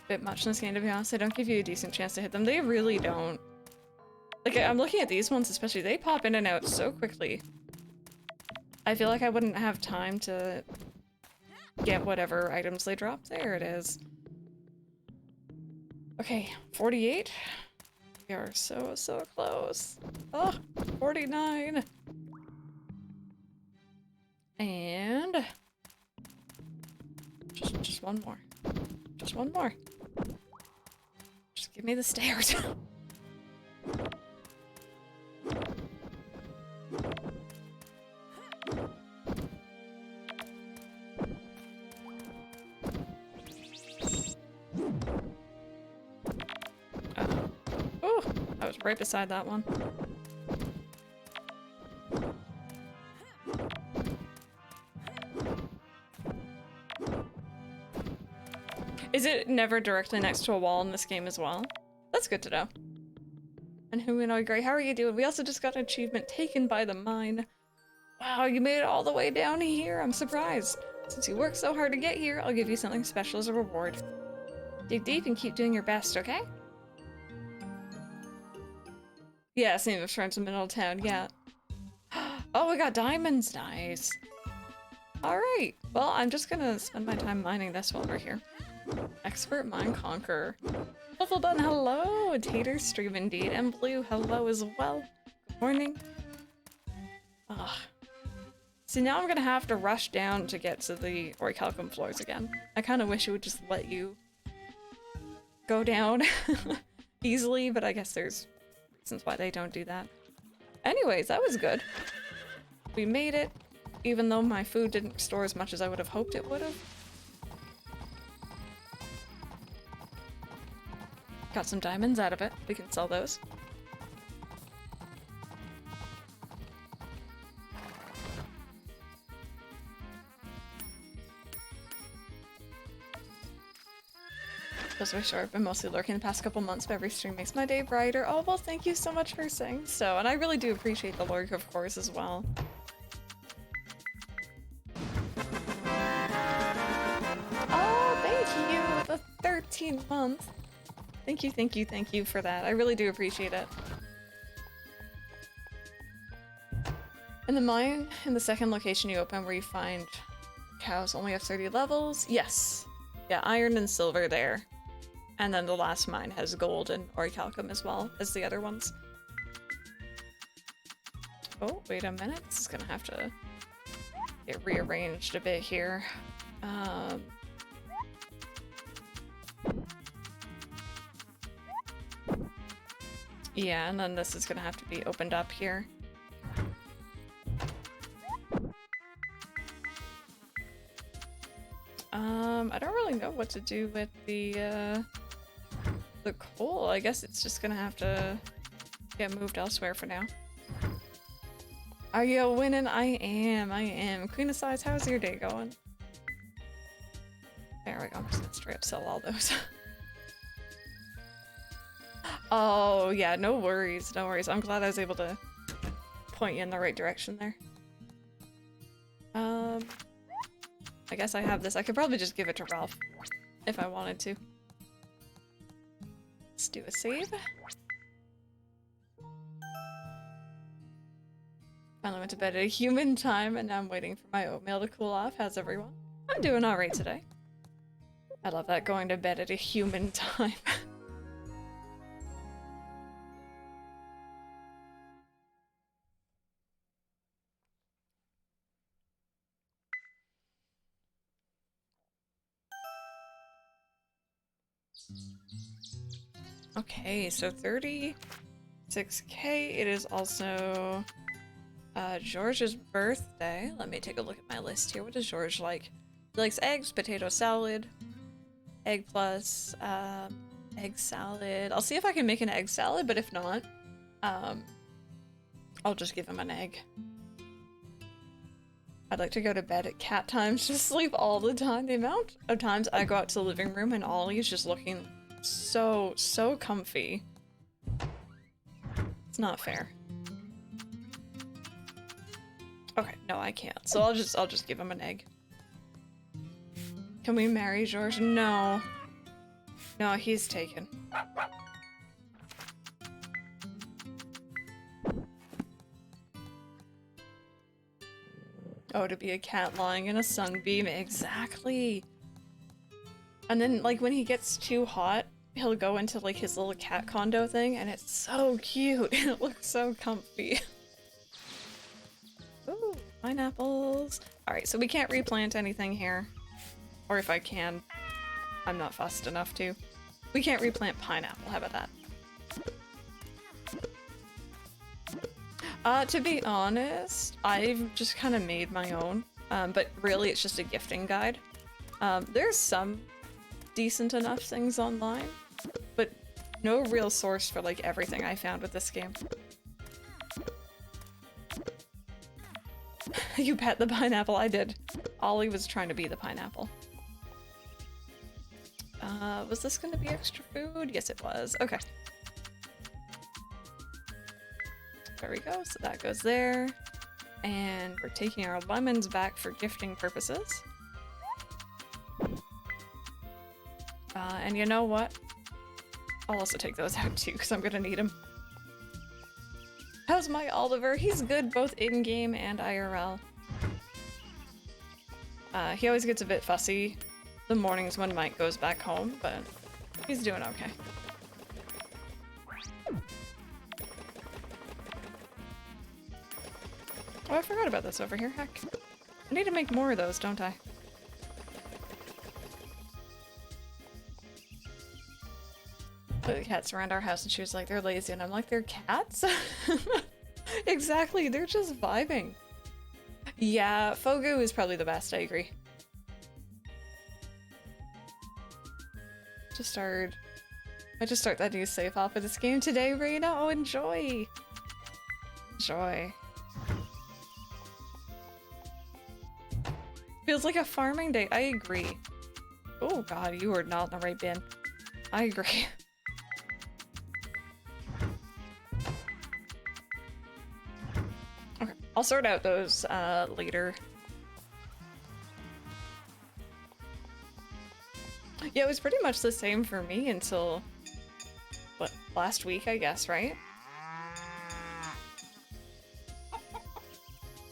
Bit much in this game, to be honest. They don't give you a decent chance to hit them. They really don't. Like, I'm looking at these ones especially. They pop in and out so quickly. I feel like I wouldn't have time to get whatever items they drop. There it is. Okay, 48. We are so, so close. Oh, 49. And just one more. Just one more. Just give me the stairs. Oh, I was right beside that one. Is it never directly next to a wall in this game as well? That's good to know. And Humanoid Gray, how are you doing? We also just got an achievement, taken by the mine. Wow, you made it all the way down here. I'm surprised. Since you worked so hard to get here, I'll give you something special as a reward. Dig deep and keep doing your best, okay? Yeah, same with friends in the middle of town, yeah. Oh, we got diamonds, nice. Alright, well, I'm just gonna spend my time mining this while we're here. Expert Mine Conqueror. Well done, hello! Tater stream indeed, and Blue, hello as well. Good morning. Ugh. See, now I'm gonna have to rush down to get to the orichalcum floors again. I kinda wish it would just let you go down easily, but I guess there's reasons why they don't do that. Anyways, that was good. We made it, even though my food didn't restore as much as I would have hoped it would have. Got some diamonds out of it. We can sell those. Those are short. I've been mostly lurking the past couple months, but every stream makes my day brighter. Oh, well, thank you so much for saying so. And I really do appreciate the lurk, of course, as well. Oh, thank you! The 13th month. Thank you, thank you, thank you for that. I really do appreciate it. In the mine, in the second location you open where you find cows only have 30 levels. Yes. Yeah, iron and silver there. And then the last mine has gold and orichalcum as well as the other ones. Oh, wait a minute. This is gonna have to get rearranged a bit here. Yeah, and then this is gonna have to be opened up here. I don't really know what to do with the coal. I guess it's just gonna have to get moved elsewhere for now. Are you winning? I am. Queen of Size, how's your day going? There we go. I'm just gonna straight up sell all those. Oh, yeah, no worries, no worries. I'm glad I was able to point you in the right direction there. I guess I have this. I could probably just give it to Ralph if I wanted to. Let's do a save. Finally went to bed at a human time and now I'm waiting for my oatmeal to cool off. How's everyone? I'm doing alright today. I love that, going to bed at a human time. Okay, so 36k. It is also George's birthday. Let me take a look at my list here. What does George like? He likes eggs, potato salad, egg plus, egg salad. I'll see if I can make an egg salad, but if not, I'll just give him an egg. I'd like to go to bed at cat times, just sleep all the time. The amount of times I go out to the living room and Ollie's just looking so comfy. It's not fair. Okay, no, I can't. So I'll just give him an egg. Can we marry George? No. No, he's taken. Oh, to be a cat lying in a sunbeam. Exactly. And then, like, when he gets too hot, he'll go into like his little cat condo thing, and it's so cute. It looks so comfy. Ooh, pineapples. All right, so we can't replant anything here, or if I can, I'm not fussed enough to. We can't replant pineapple. How about that? To be honest, I've just kind of made my own, but really it's just a gifting guide. There's some decent enough things online, but no real source for like everything I found with this game. You pet the pineapple, I did. Ollie was trying to be the pineapple. Was this gonna be extra food? Yes, it was. Okay. There we go, so that goes there. And we're taking our lemons back for gifting purposes. And you know what? I'll also take those out too, because I'm gonna need them. How's my Oliver? He's good both in-game and IRL. He always gets a bit fussy the mornings when Mike goes back home, but he's doing okay. Oh, I forgot about this over here. Heck. I need to make more of those, don't I? The cats around our house and she was like, they're lazy, and I'm like, they're cats? Exactly, they're just vibing. Yeah, Fogu is probably the best, I agree. I just start that new save off of this game today, Reina. Oh, enjoy! Enjoy. Feels like a farming day. I agree. Oh god, you are not in the right bin. I agree. Okay, I'll sort out those later. Yeah, it was pretty much the same for me until, what, last week, I guess, right?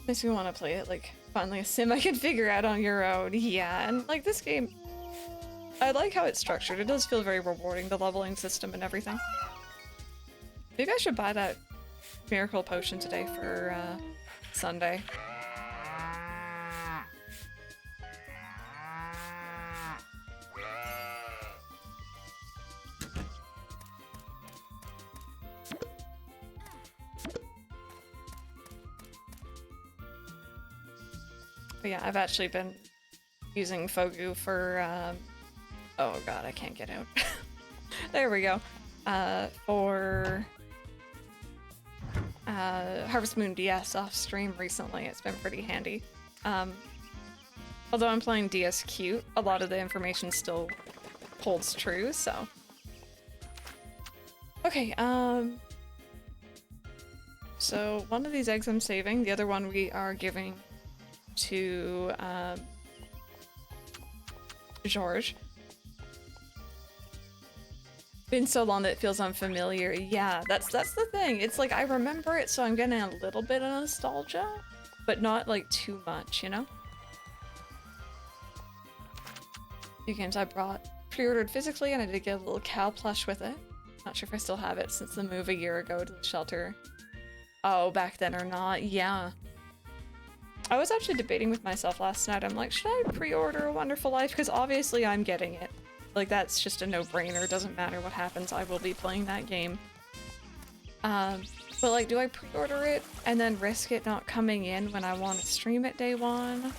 Makes me want to play it, like, finally a sim I can figure out on your own. Yeah, and like this game, I like how it's structured. It does feel very rewarding, the leveling system and everything. Maybe I should buy that miracle potion today for Sunday. But yeah, I've actually been using Fogu for, oh god, I can't get out. There we go. For Harvest Moon DS off stream recently. It's been pretty handy. Although I'm playing DS Cute, a lot of the information still holds true, so. Okay, so one of these eggs I'm saving, the other one we are giving to George. Been so long that it feels unfamiliar. Yeah, that's the thing. It's like I remember it, so I'm getting a little bit of nostalgia, but not like too much, you know? Few games I pre-ordered physically, and I did get a little cow plush with it. Not sure if I still have it since the move a year ago to the shelter. Oh, back then or not, yeah. I was actually debating with myself last night. I'm like, should I pre-order A Wonderful Life? Because obviously I'm getting it. Like, that's just a no-brainer. It doesn't matter what happens, I will be playing that game. But like, do I pre-order it and then risk it not coming in when I want to stream it day one?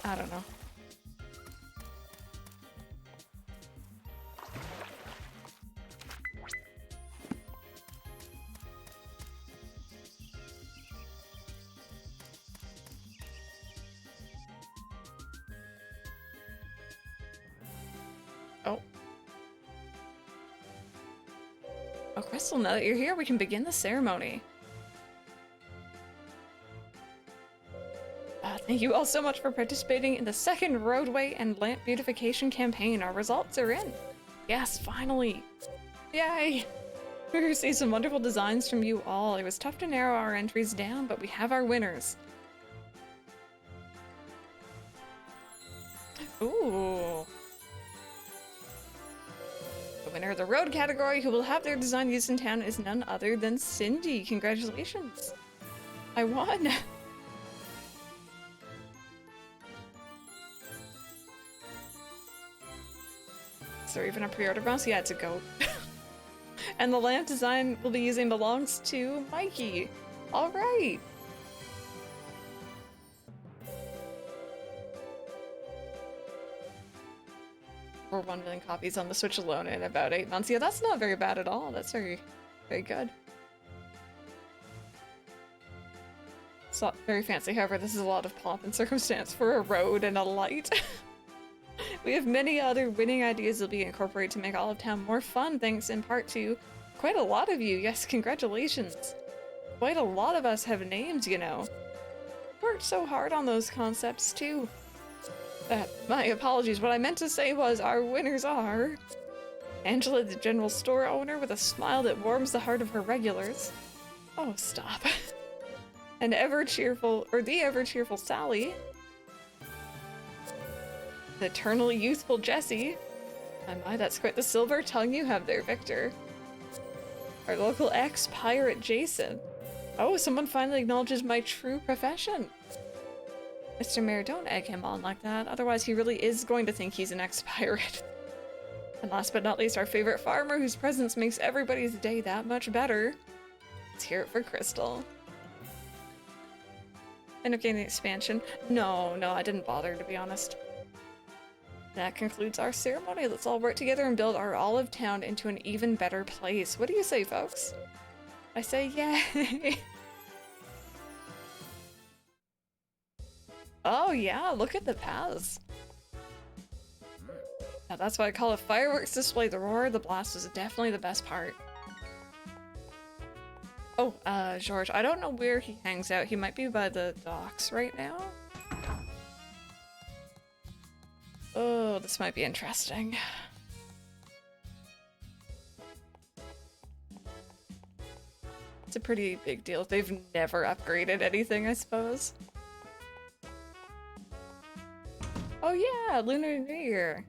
I don't know. Oh. Oh, Crystal, now that you're here, we can begin the ceremony. Thank you all so much for participating in the second roadway and lamp beautification campaign. Our results are in. Yes, finally. Yay! We received some wonderful designs from you all. It was tough to narrow our entries down, but we have our winners. Ooh. winner of the road category who will have their design used in town is none other than Cindy. Congratulations. I won. Is there even a pre-order bonus? Yeah, it's a goat. And the lamp design we'll be using belongs to Mikey. All right. Or 1 million copies on the Switch alone in about 8 months. Yeah, that's not very bad at all. That's very, very good. It's not very fancy, however, this is a lot of pomp and circumstance for a road and a light. We have many other winning ideas that will be incorporated to make Olive Town more fun, thanks in part to quite a lot of you. Yes, congratulations. Quite a lot of us have names, you know. Worked so hard on those concepts, too. My apologies. What I meant to say was our winners are Angela, the general store owner, with a smile that warms the heart of her regulars. Oh, stop. And the ever cheerful Sally. The eternally youthful Jessie. My, that's quite the silver tongue you have there, Victor. Our local ex-pirate Jason. Oh, someone finally acknowledges my true profession. Mr. Mayor, don't egg him on like that, otherwise he really is going to think he's an ex-pirate. And last but not least, our favorite farmer whose presence makes everybody's day that much better. Let's hear it for Crystal. End up getting the expansion. No, I didn't bother, to be honest. That concludes our ceremony. Let's all work together and build our Olive Town into an even better place. What do you say, folks? I say yay! Oh yeah, look at the paths. Now that's why I call it fireworks display. The roar of the blast is definitely the best part. Oh, George, I don't know where he hangs out. He might be by the docks right now. Oh, this might be interesting. It's a pretty big deal. They've never upgraded anything, I suppose. Oh yeah, Lunar New Year.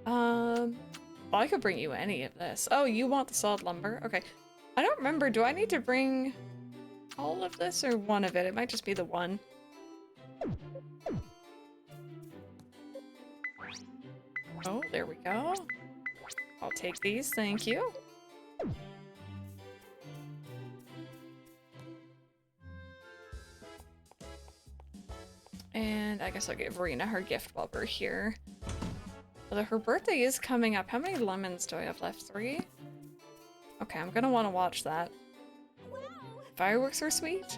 Well, I could bring you any of this. Oh, you want the solid lumber? Okay. I don't remember, do I need to bring all of this or one of it? It might just be the one. Oh, there we go. I'll take these, thank you. And I guess I'll give Reina her gift while we're here. Although her birthday is coming up. How many lemons do I have left? 3? Okay, I'm gonna want to watch that. Wow. Fireworks are sweet.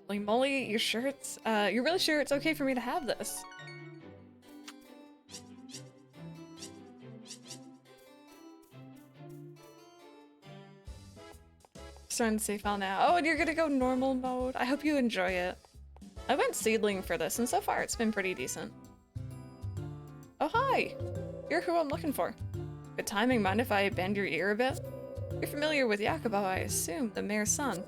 Holy moly, you're sure it's, you're really sure it's okay for me to have this? Starting to save file now. Oh, and you're gonna go normal mode. I hope you enjoy it. I went seedling for this, and so far it's been pretty decent. Oh, hi! You're who I'm looking for. Good timing, mind if I bend your ear a bit? You're familiar with Jacobo, I assume, the mayor's son.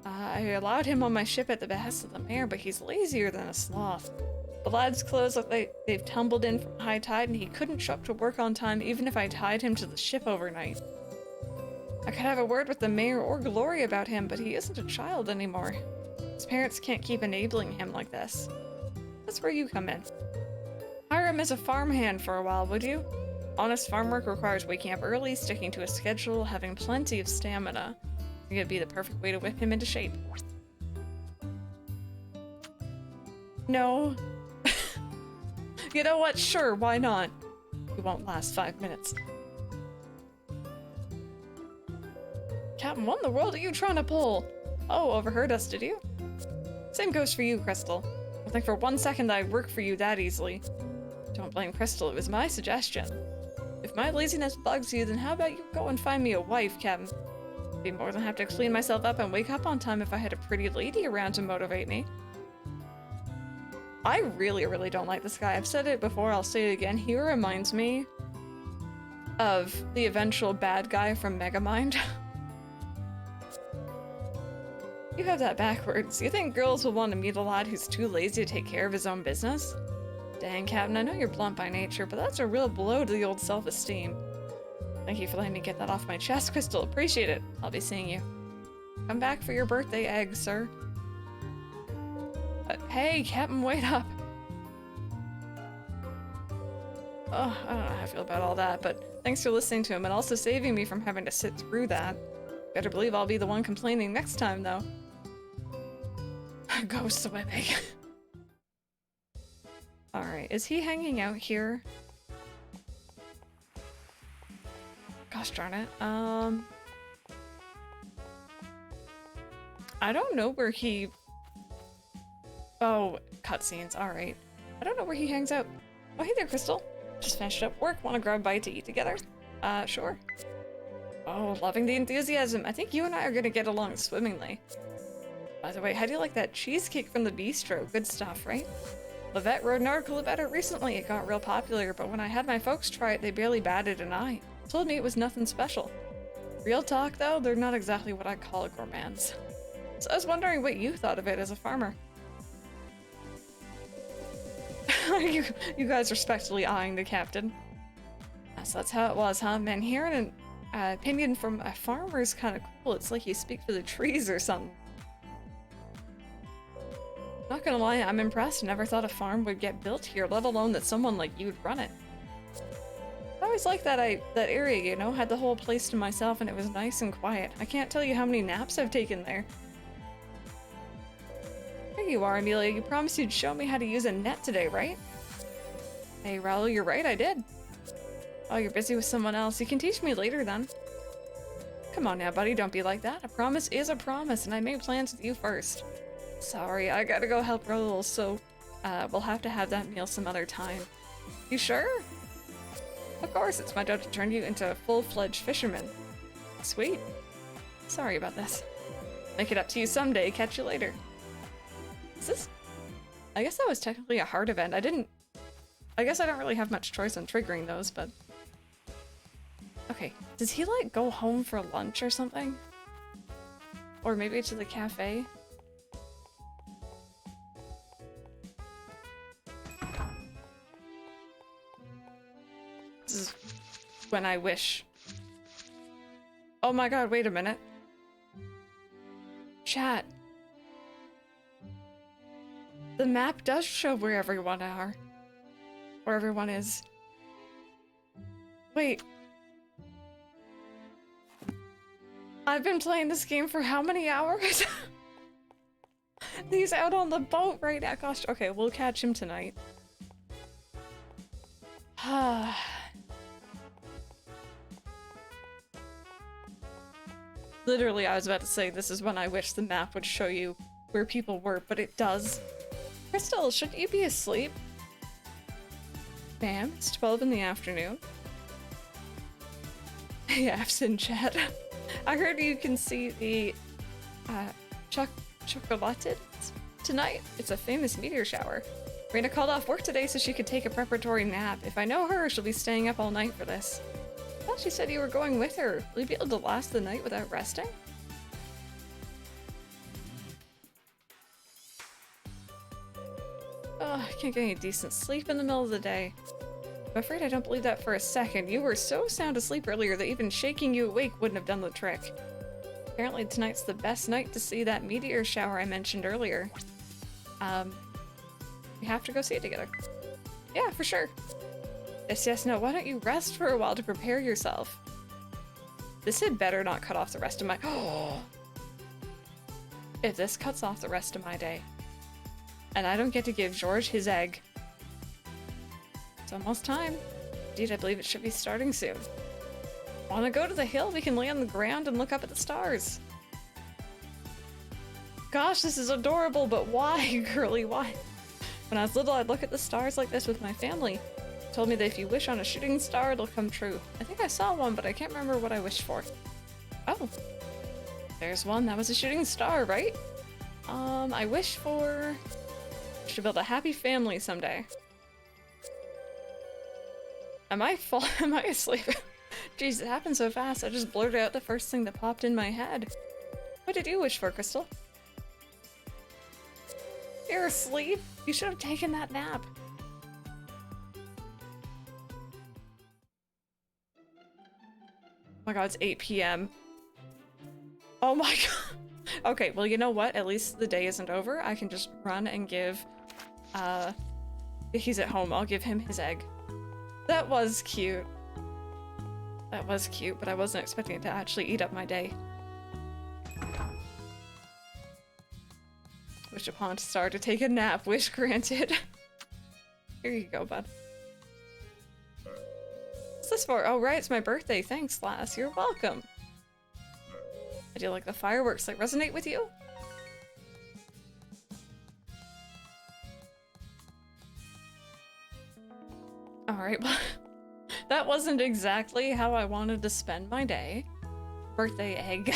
I allowed him on my ship at the behest of the mayor, but he's lazier than a sloth. The lad's clothes look like they've tumbled in from high tide, and he couldn't show up to work on time even if I tied him to the ship overnight. I could have a word with the mayor or Glory about him, but he isn't a child anymore. His parents can't keep enabling him like this. That's where you come in. Hire him as a farmhand for a while, would you? Honest farm work requires waking up early, sticking to a schedule, having plenty of stamina. I think it'd be the perfect way to whip him into shape. No. You know what? Sure, why not? He won't last 5 minutes. Captain, what in the world are you trying to pull? Oh, overheard us, did you? Same goes for you, Crystal. I think for 1 second I'd work for you that easily. Don't blame Crystal, it was my suggestion. If my laziness bugs you, then how about you go and find me a wife, Captain? I'd be more than happy to clean myself up and wake up on time if I had a pretty lady around to motivate me. I really, really don't like this guy. I've said it before, I'll say it again. He reminds me of the eventual bad guy from Megamind. You have that backwards. You think girls will want to meet a lad who's too lazy to take care of his own business? Dang, Captain, I know you're blunt by nature, but that's a real blow to the old self-esteem. Thank you for letting me get that off my chest, Crystal. Appreciate it. I'll be seeing you. Come back for your birthday egg, sir. Hey, Captain, wait up. Oh, I don't know how I feel about all that, but thanks for listening to him and also saving me from having to sit through that. Better believe I'll be the one complaining next time, though. Ghost swimming. Alright, is he hanging out here? Gosh darn it. I don't know where he... Oh, cutscenes, alright. I don't know where he hangs out. Oh, hey there, Crystal. Just finished up work. Want to grab a bite to eat together? Sure. Oh, loving the enthusiasm. I think you and I are gonna get along swimmingly. By the way, how do you like that cheesecake from the bistro? Good stuff, right? Levette wrote an article about it recently. It got real popular, but when I had my folks try it, they barely batted an eye. Told me it was nothing special. Real talk, though, they're not exactly what I call gourmands. So I was wondering what you thought of it as a farmer. you guys respectfully eyeing the captain. So that's how it was, huh? Man, hearing an opinion from a farmer is kind of cool. It's like you speak for the trees or something. Not gonna lie, I'm impressed. Never thought a farm would get built here, let alone that someone like you would run it. I always liked that area, you know, had the whole place to myself and it was nice and quiet. I can't tell you how many naps I've taken there. There you are, Amelia. You promised you'd show me how to use a net today, right? Hey, Raul, you're right, I did. Oh, you're busy with someone else. You can teach me later, then. Come on now, buddy, don't be like that. A promise is a promise, and I made plans with you first. Sorry, I gotta go help Raul, so we'll have to have that meal some other time. You sure? Of course, it's my job to turn you into a full-fledged fisherman. Sweet. Sorry about this. Make it up to you someday. Catch you later. Is this... I guess that was technically a hard event. I guess I don't really have much choice on triggering those, but... Okay, does he, like, go home for lunch or something? Or maybe to the cafe? This is when I wish. Oh my god, wait a minute. Chat. The map does show where everyone are. Where everyone is. Wait. I've been playing this game for how many hours? He's out on the boat right now. Gosh, okay, we'll catch him tonight. Literally, I was about to say this is when I wish the map would show you where people were, but it does. Crystal, shouldn't you be asleep? Ma'am, it's 12 in the afternoon. Yaps in chat. I heard you can see the chocolated tonight. It's a famous meteor shower. Reina called off work today so she could take a preparatory nap. If I know her, she'll be staying up all night for this. I thought she said you were going with her. Will you be able to last the night without resting? Oh, I can't get any decent sleep in the middle of the day. I'm afraid I don't believe that for a second. You were so sound asleep earlier that even shaking you awake wouldn't have done the trick. Apparently tonight's the best night to see that meteor shower I mentioned earlier. We have to go see it together. Yeah, for sure. Yes, no, why don't you rest for a while to prepare yourself? This had better not cut off the rest of my- If this cuts off the rest of my day, and I don't get to give George his egg. It's almost time. Indeed, I believe it should be starting soon. Wanna go to the hill? We can lay on the ground and look up at the stars. Gosh, this is adorable, but why, girly, why? When I was little, I'd look at the stars like this with my family. Told me that if you wish on a shooting star, it'll come true. I think I saw one, but I can't remember what I wished for. Oh. There's one. That was a shooting star, right? I wish for... to build a happy family someday. Am I asleep? Jeez, it happened so fast. I just blurted out the first thing that popped in my head. What did you wish for, Crystal? You're asleep? You should have taken that nap. Oh my god, it's 8 p.m. Oh my god. Okay, well, you know what? At least the day isn't over. I can just run and give, he's at home. I'll give him his egg. That was cute. That was cute, but I wasn't expecting it to actually eat up my day. Wish upon star to take a nap. Wish granted. Here you go, bud. What's this for? Oh, right, it's my birthday. Thanks, Lass. You're welcome. I do like the fireworks. Like, resonate with you? Alright, well, that wasn't exactly how I wanted to spend my day. Birthday egg.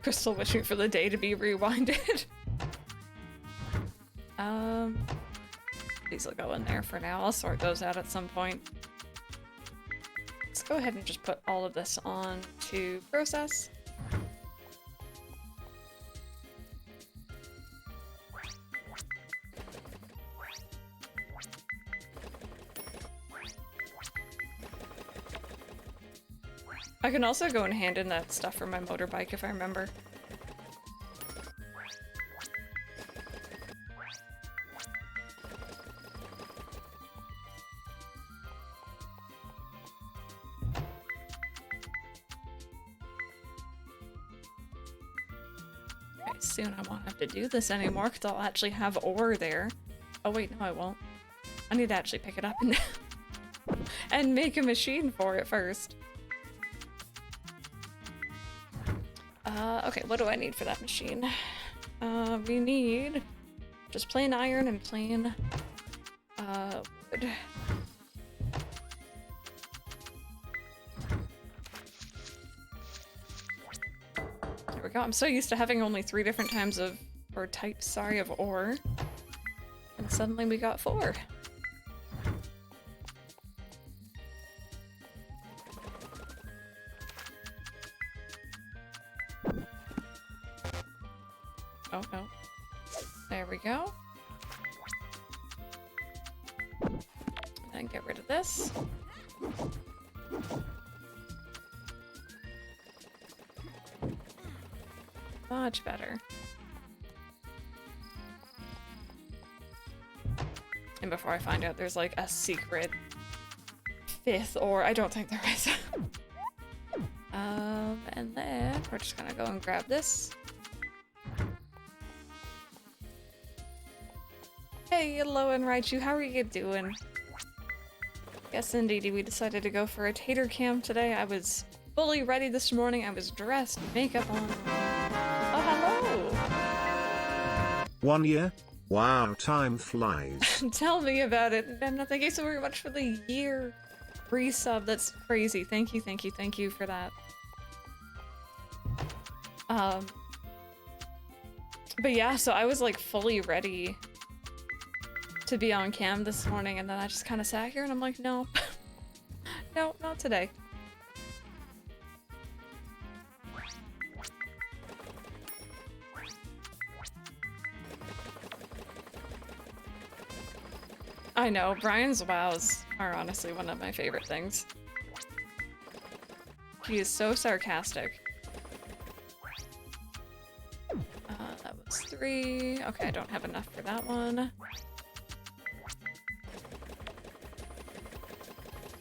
Crystal wishing for the day to be rewinded. These will go in there for now. I'll sort those out at some point. Let's go ahead and just put all of this on to process. I can also go and hand in that stuff for my motorbike if I remember. Okay, soon I won't have to do this anymore because I'll actually have ore there. Oh wait, no I won't. I need to actually pick it up and, and make a machine for it first. Okay, what do I need for that machine? We need just plain iron and plain wood. There we go. I'm so used to having only 3 different types of, or types, sorry, of ore. And suddenly we got 4. Oh no. There we go. And then get rid of this. Much better. And before I find out there's like a secret 5th, or I don't think there is. And then we're just gonna go and grab this. Hey, hello and Raichu, how are you doing? Yes, indeed, we decided to go for a tater cam today. I was fully ready this morning. I was dressed, makeup on. Oh, hello! 1 year? Wow, time flies. Tell me about it. And thank you so very much for the year resub. That's crazy. Thank you, thank you, thank you for that. But yeah, so I was like fully ready to be on cam this morning, and then I just kind of sat here and I'm like, no. No, not today. I know, Brian's wows are honestly one of my favorite things. He is so sarcastic. That was 3. Okay, I don't have enough for that one.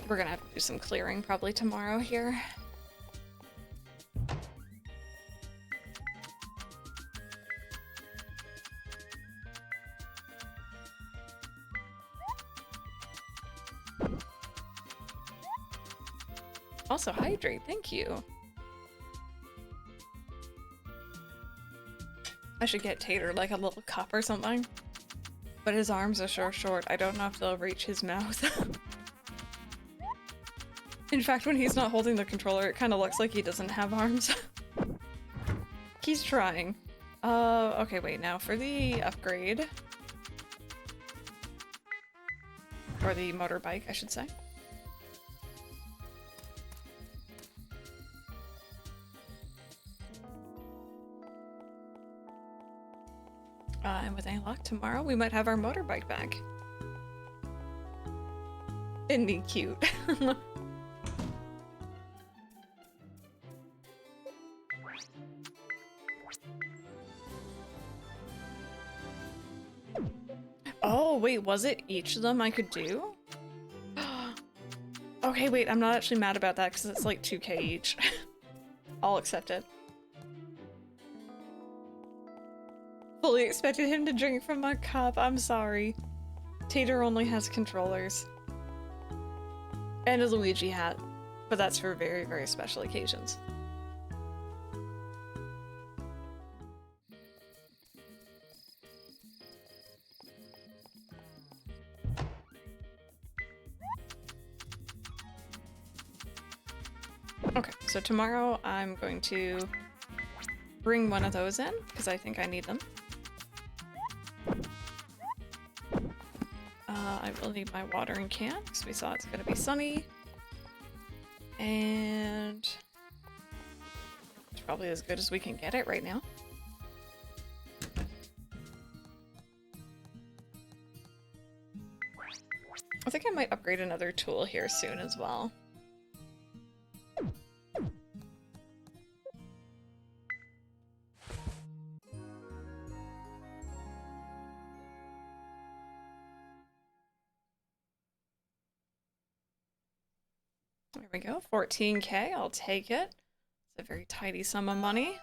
We're gonna have to do some clearing probably tomorrow here. Also hydrate, thank you. I should get Tater like a little cup or something. But his arms are so short, I don't know if they'll reach his mouth. In fact, when he's not holding the controller, it kind of looks like he doesn't have arms. He's trying. Okay, wait, now for the upgrade. Or the motorbike, I should say. And with any luck, tomorrow we might have our motorbike back. Isn't he cute? Oh, wait, was it each of them I could do? Okay, wait, I'm not actually mad about that because it's like 2k each. I'll accept it. Fully expected him to drink from a cup. I'm sorry. Tater only has controllers. And a Luigi hat. But that's for very, very special occasions. Okay, so tomorrow I'm going to bring one of those in, because I think I need them. I will need my watering can, because we saw it's going to be sunny. And it's probably as good as we can get it right now. I think I might upgrade another tool here soon as well. There we go, 14k, I'll take it. It's a very tidy sum of money.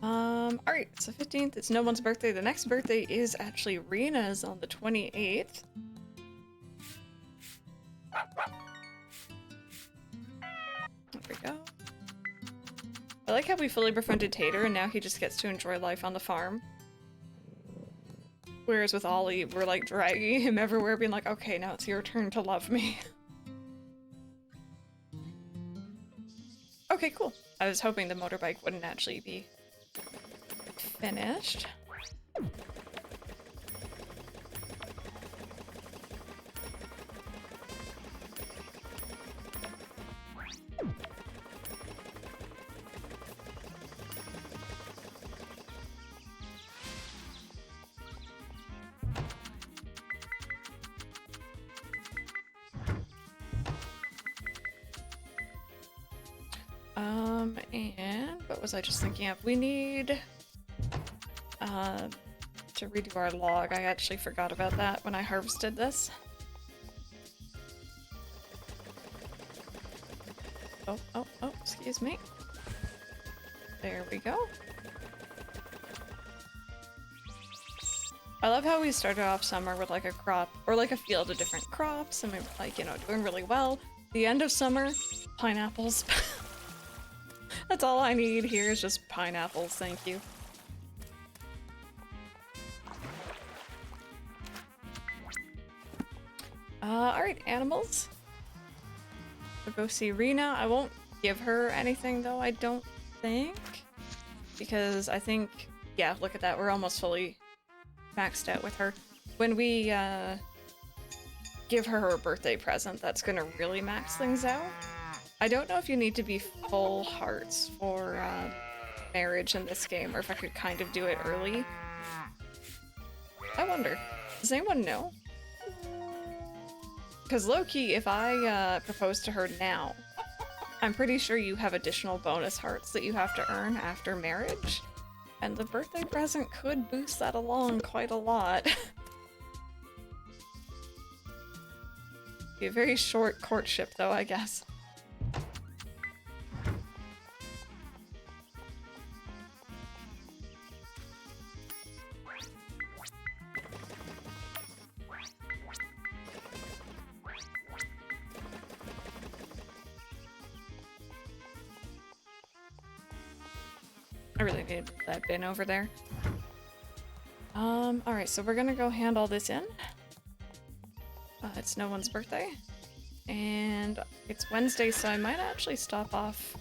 Alright, it's the 15th, it's no one's birthday. The next birthday is actually Reina's on the 28th. There we go. I like how we fully befriended Tater and now he just gets to enjoy life on the farm. Whereas with Ollie, we're like dragging him everywhere, being like, okay, now it's your turn to love me. Okay, cool. I was hoping the motorbike wouldn't actually be finished. And what was I just thinking of? We need to redo our log. I actually forgot about that when I harvested this. Oh, excuse me. There we go. I love how we started off summer with like a crop or like a field of different crops and we were like, you know, doing really well. The end of summer, pineapples. That's all I need here is just pineapples, thank you. Alright, animals. We'll go see Reina. I won't give her anything though, I don't think. Because I think, yeah, look at that, we're almost fully maxed out with her. When we give her her birthday present, that's gonna really max things out. I don't know if you need to be full hearts for marriage in this game, or if I could kind of do it early. I wonder. Does anyone know? Because low-key, if I propose to her now, I'm pretty sure you have additional bonus hearts that you have to earn after marriage. And the birthday present could boost that along quite a lot. Be a very short courtship though, I guess. I really need that bin over there. Alright, so we're gonna go hand all this in. It's no one's birthday. And it's Wednesday, so I might actually stop off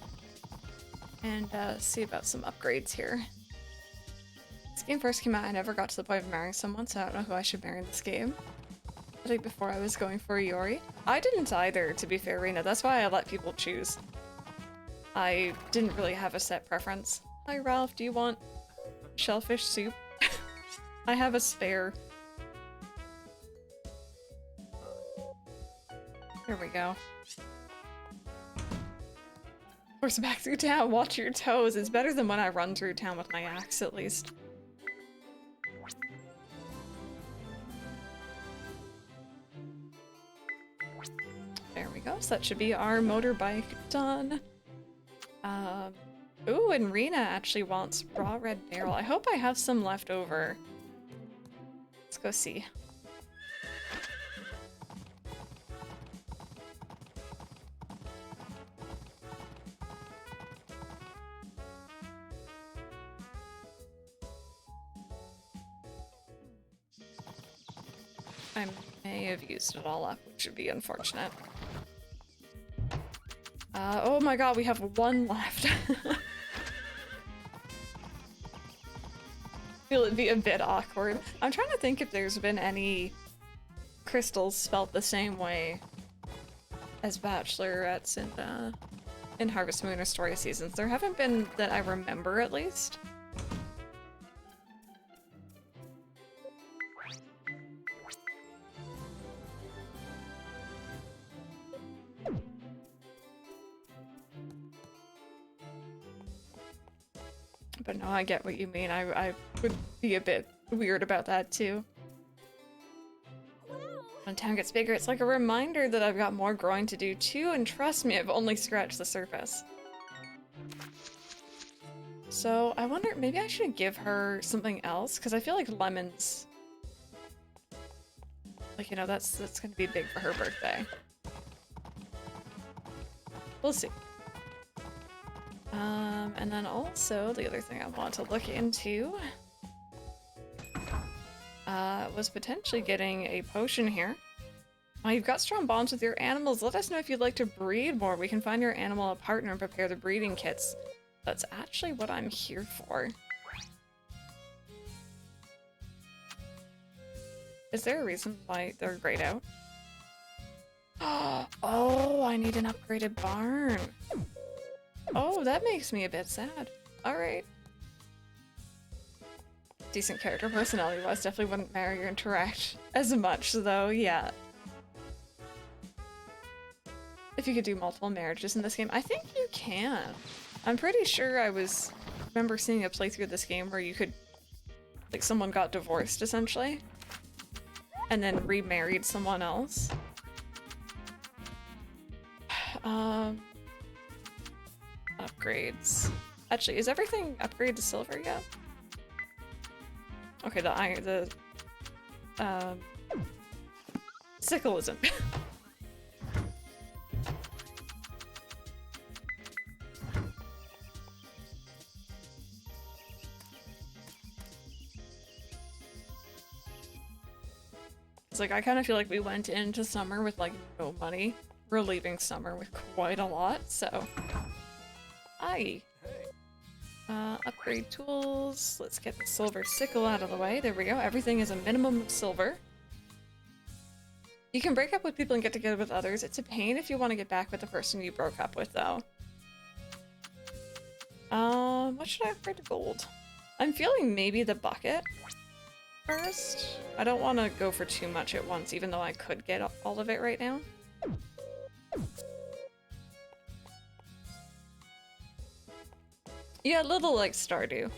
and see about some upgrades here. This game first came out, I never got to the point of marrying someone, so I don't know who I should marry in this game. I think before I was going for Iori. I didn't either, to be fair, Reina. That's why I let people choose. I didn't really have a set preference. Hi, Ralph, do you want shellfish soup? I have a spare. Here we go. Horse back through town, watch your toes. It's better than when I run through town with my axe, at least. There we go. So that should be our motorbike done. Ooh, and Reina actually wants raw red barrel. I hope I have some left over. Let's go see. I may have used it all up, which would be unfortunate. Oh my god, we have one left. Feel it'd be a bit awkward. I'm trying to think if there's been any crystals spelt the same way as bachelorettes in Harvest Moon or Story Seasons. There haven't been that I remember, at least. But no, I get what you mean. I would be a bit weird about that too. When town gets bigger, it's like a reminder that I've got more growing to do too, and trust me, I've only scratched the surface. So I wonder, maybe I should give her something else, because I feel like lemons, like, you know, that's gonna be big for her birthday. We'll see. And then also, the other thing I want to look into was potentially getting a potion here. Oh, you've got strong bonds with your animals. Let us know if you'd like to breed more. We can find your animal a partner and prepare the breeding kits. That's actually what I'm here for. Is there a reason why they're grayed out? Oh, I need an upgraded barn. Oh, that makes me a bit sad. Alright. Decent character personality-wise, definitely wouldn't marry or interact as much, though, yeah. If you could do multiple marriages in this game, I think you can. I'm pretty sure remember seeing a playthrough of this game where you could, like, someone got divorced, essentially, and then remarried someone else. Upgrades. Actually, is everything upgraded to silver yet? Okay, the sickle isn't. It's like, I kind of feel like we went into summer with like no money. We're leaving summer with quite a lot, so. Aye. Upgrade tools. Let's get the silver sickle out of the way. There we go. Everything is a minimum of silver. You can break up with people and get together with others. It's a pain if you want to get back with the person you broke up with, though. What should I upgrade to gold? I'm feeling maybe the bucket first. I don't want to go for too much at once, even though I could get all of it right now. Yeah, a little like Stardew.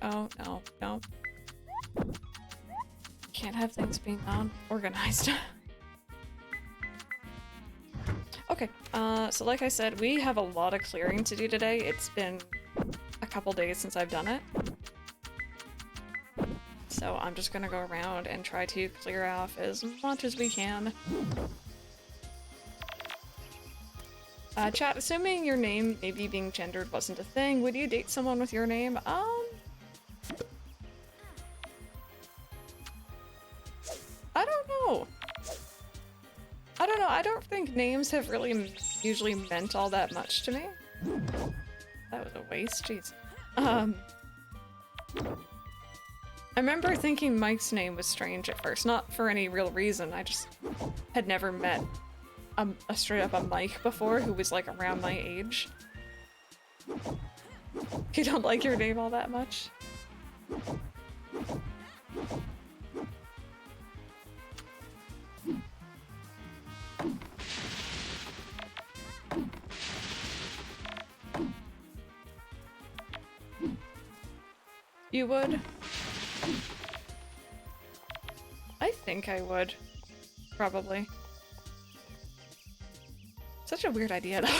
Oh, no, no. Can't have things being unorganized. Okay, so like I said, we have a lot of clearing to do today. It's been a couple days since I've done it. So I'm just gonna go around and try to clear off as much as we can. Chat, assuming your name maybe being gendered wasn't a thing, would you date someone with your name? think names have really usually meant all that much to me. That was a waste, jeez. I remember thinking Mike's name was strange at first, not for any real reason. I just had never met a straight up a Mike before who was like around my age. You don't like your name all that much? You would? I think I would. Probably. Such a weird idea, though.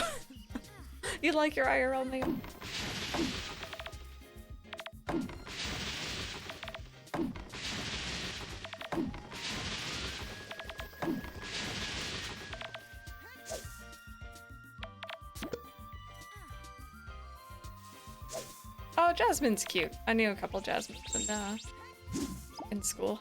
You like your IRL name? Oh, Jasmine's cute. I knew a couple Jasmines in school.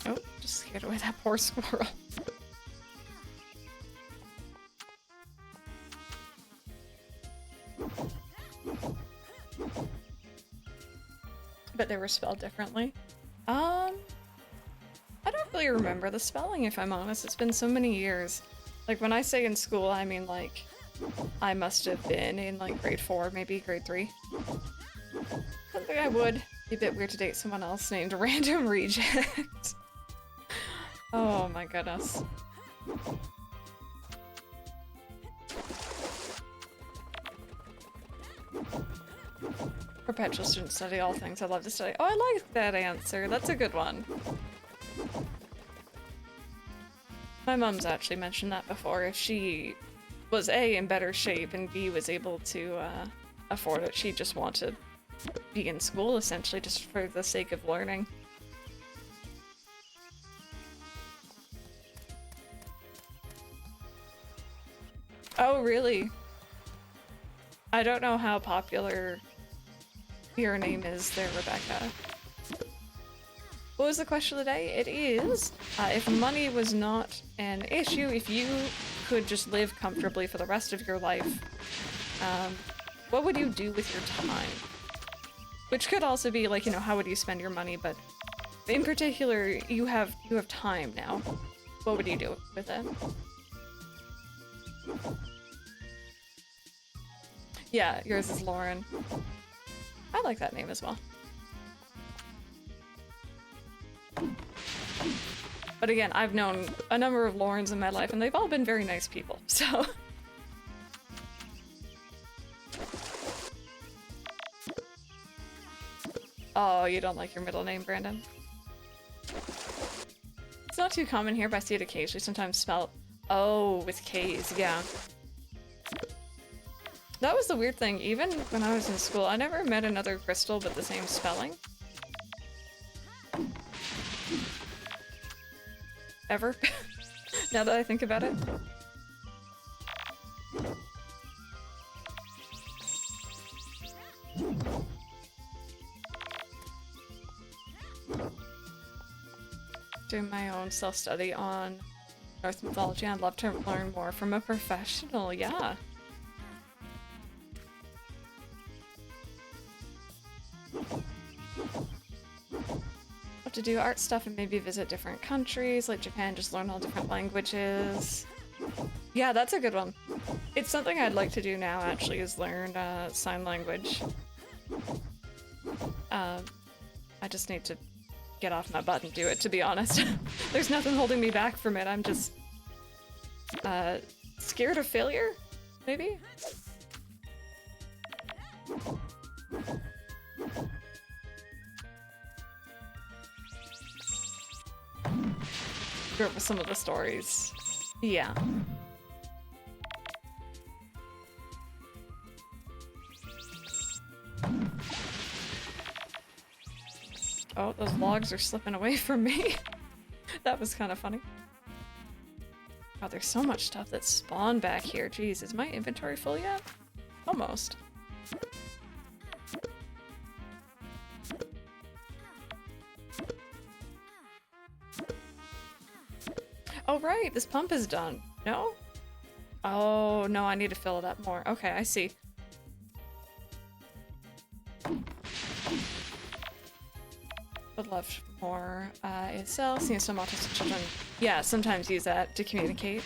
Oh, just scared away that poor squirrel. But they were spelled differently. I don't really remember the spelling, if I'm honest. It's been so many years. Like, when I say in school, I mean, like, I must have been in, like, grade 4, maybe grade 3. I think I would. Be a bit weird to date someone else named Random Reject. Oh my goodness. Perpetual student study all things I love to study. Oh, I like that answer. That's a good one. My mom's actually mentioned that before. If she was A, in better shape, and B, was able to afford it, she'd just want to be in school, essentially, just for the sake of learning. Oh, really? I don't know how popular your name is there, Rebecca. What was the question of the day? It is, if money was not an issue, if you could just live comfortably for the rest of your life, what would you do with your time? Which could also be like, you know, how would you spend your money, but in particular, you have time now. What would you do with it? Yeah, yours is Lauren. I like that name as well. But again, I've known a number of Laurens in my life, and they've all been very nice people, so... Oh, you don't like your middle name, Brandon? It's not too common here, but I see it occasionally, sometimes spelled... Oh, with K's, yeah. That was the weird thing, even when I was in school, I never met another Crystal with the same spelling. Ever. Now that I think about it. Doing my own self-study on Norse mythology. I'd love to learn more from a professional, yeah. To do art stuff and maybe visit different countries like Japan, just learn all different languages. Yeah, that's a good one. It's something I'd like to do now, actually, is learn sign language. I just need to get off my butt and do it, to be honest. There's nothing holding me back from it. I'm just scared of failure, maybe? Grew up with some of the stories. Yeah. Oh, those logs are slipping away from me. That was kind of funny. God, there's so much stuff that spawned back here. Jeez, is my inventory full yet? Almost. Oh, right, this pump is done. No? Oh, no, I need to fill it up more. Okay, I see. Would love more ASL, seeing some autistic children. Yeah, sometimes use that to communicate.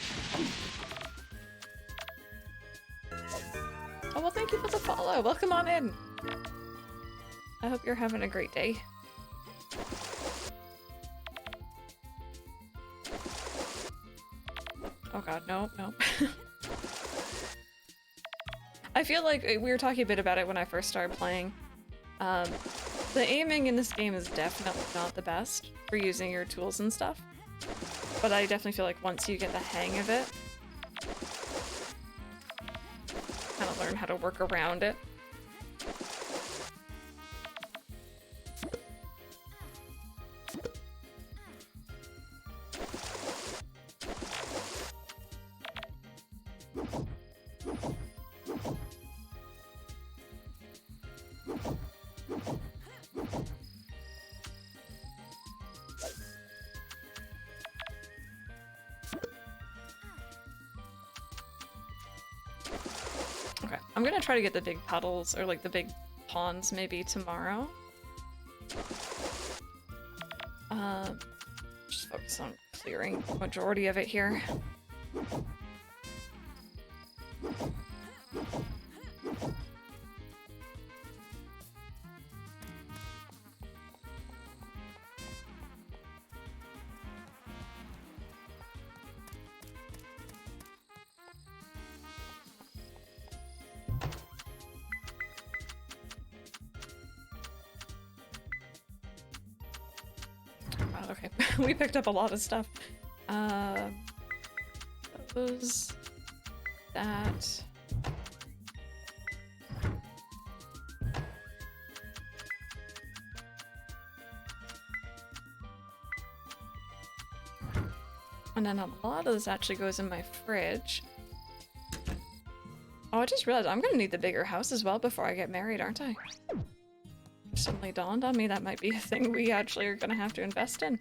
Oh, well, thank you for the follow. Welcome on in. I hope you're having a great day. Oh god, no, no. I feel like we were talking a bit about it when I first started playing. The aiming in this game is definitely not the best for using your tools and stuff. But I definitely feel like once you get the hang of it, kind of learn how to work around it. I'm gonna try to get the big puddles, or like the big ponds maybe tomorrow. Just focus on clearing the majority of it here. Okay, we picked up a lot of stuff. Those, that. And then a lot of this actually goes in my fridge. Oh, I just realized I'm gonna need the bigger house as well before I get married, aren't I? Suddenly dawned on me that might be a thing we actually are gonna have to invest in.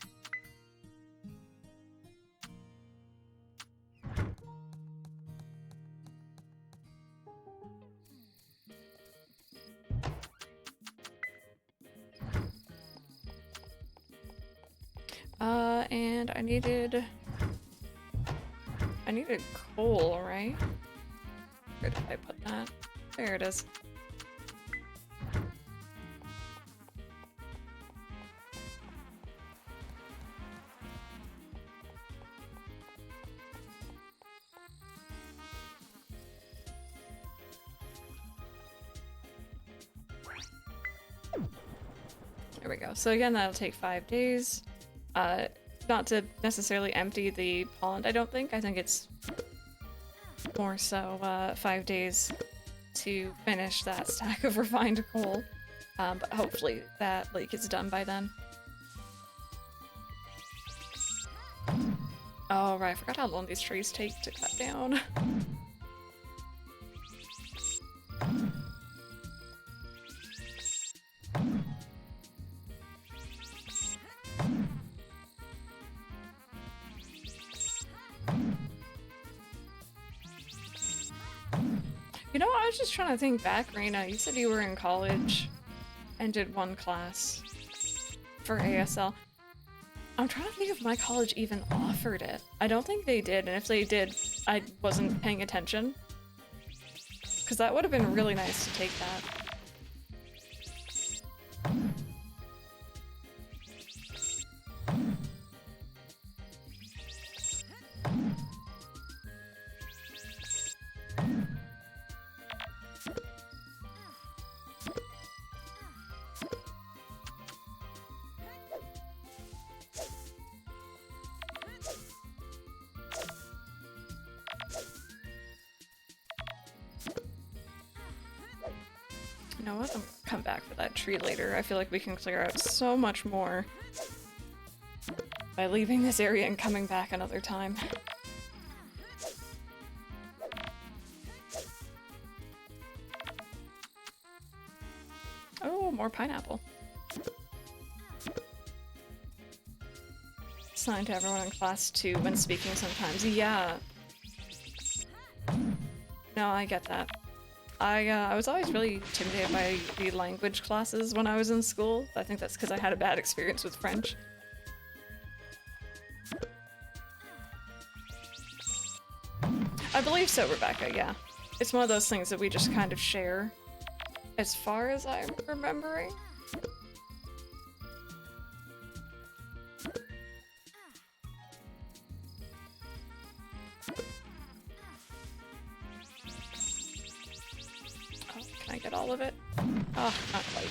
And I needed coal, right? Where did I put that? There it is. There we go. So again, that'll take 5 days. Not to necessarily empty the pond, I don't think. I think it's more so 5 days to finish that stack of refined coal. But hopefully that lake is done by then. Oh right, I forgot how long these trees take to cut down. You know, I was just trying to think back, Reina. You said you were in college and did one class for ASL. I'm trying to think if my college even offered it. I don't think they did, and if they did, I wasn't paying attention. Because that would have been really nice to take that. You know what? I'm gonna come back for that tree later. I feel like we can clear out so much more by leaving this area and coming back another time. Oh, more pineapple. Sign to everyone in class too when speaking sometimes. Yeah. No, I get that. I was always really intimidated by the language classes when I was in school. I think that's because I had a bad experience with French. I believe so, Rebecca, yeah. It's one of those things that we just kind of share, as far as I'm remembering. Oh, can I get all of it? Oh, not quite.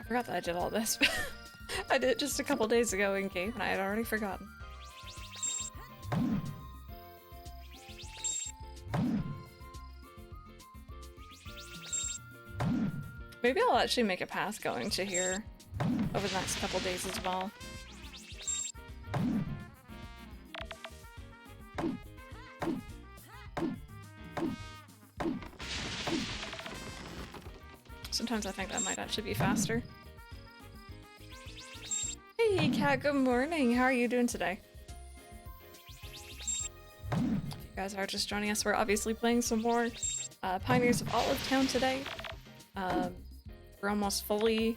I forgot that I did all this. I did it just a couple days ago in game and I had already forgotten. Maybe I'll actually make a path going to here over the next couple days as well. Sometimes I think that might actually be faster. Hey Kat, good morning. How are you doing today? If you guys are just joining us, we're obviously playing some more Pioneers of Olive Town today. We're almost fully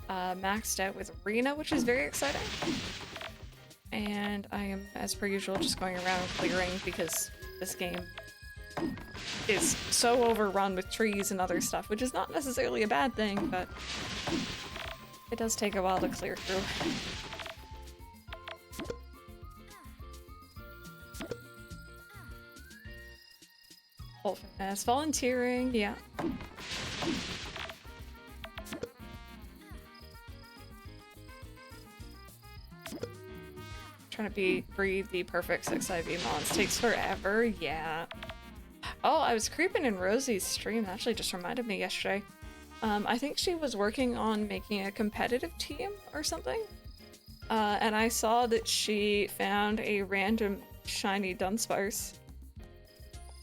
maxed out with Reina, which is very exciting. And I am, as per usual, just going around clearing because this game is so overrun with trees and other stuff, which is not necessarily a bad thing, but it does take a while to clear through. Full fitness, volunteering, yeah. Trying to breed the perfect 6 IV mons. Takes forever, yeah. Oh, I was creeping in Rosie's stream. That actually just reminded me yesterday. I think she was working on making a competitive team or something. And I saw that she found a random shiny Dunsparce.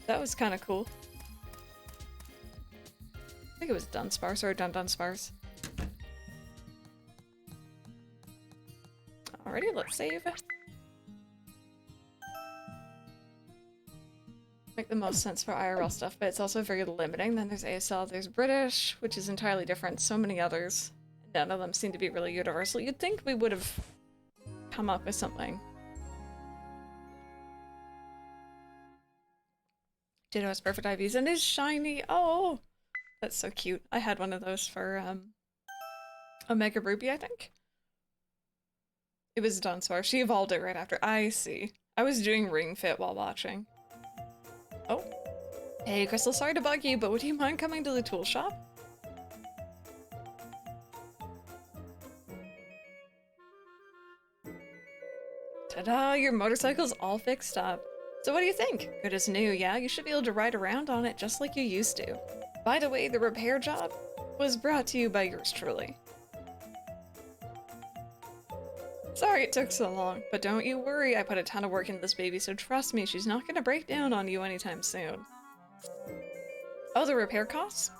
That was kind of cool. I think it was Dunsparce or Dunsparce. Alrighty, let's save. Make the most sense for IRL stuff, but it's also very limiting. Then there's ASL, there's British, which is entirely different, so many others. None of them seem to be really universal. You'd think we would have come up with something. Ditto has perfect IVs and is shiny. Oh, that's so cute. I had one of those for Omega Ruby, I think. It was Dunsparce. She evolved it right after. I see. I was doing Ring Fit while watching. Oh. Hey, Crystal, sorry to bug you, but would you mind coming to the tool shop? Ta-da! Your motorcycle's all fixed up. So what do you think? Good as new, yeah? You should be able to ride around on it just like you used to. By the way, the repair job was brought to you by yours truly. Sorry it took so long, but don't you worry, I put a ton of work into this baby, so trust me, she's not gonna break down on you anytime soon. Oh, the repair costs?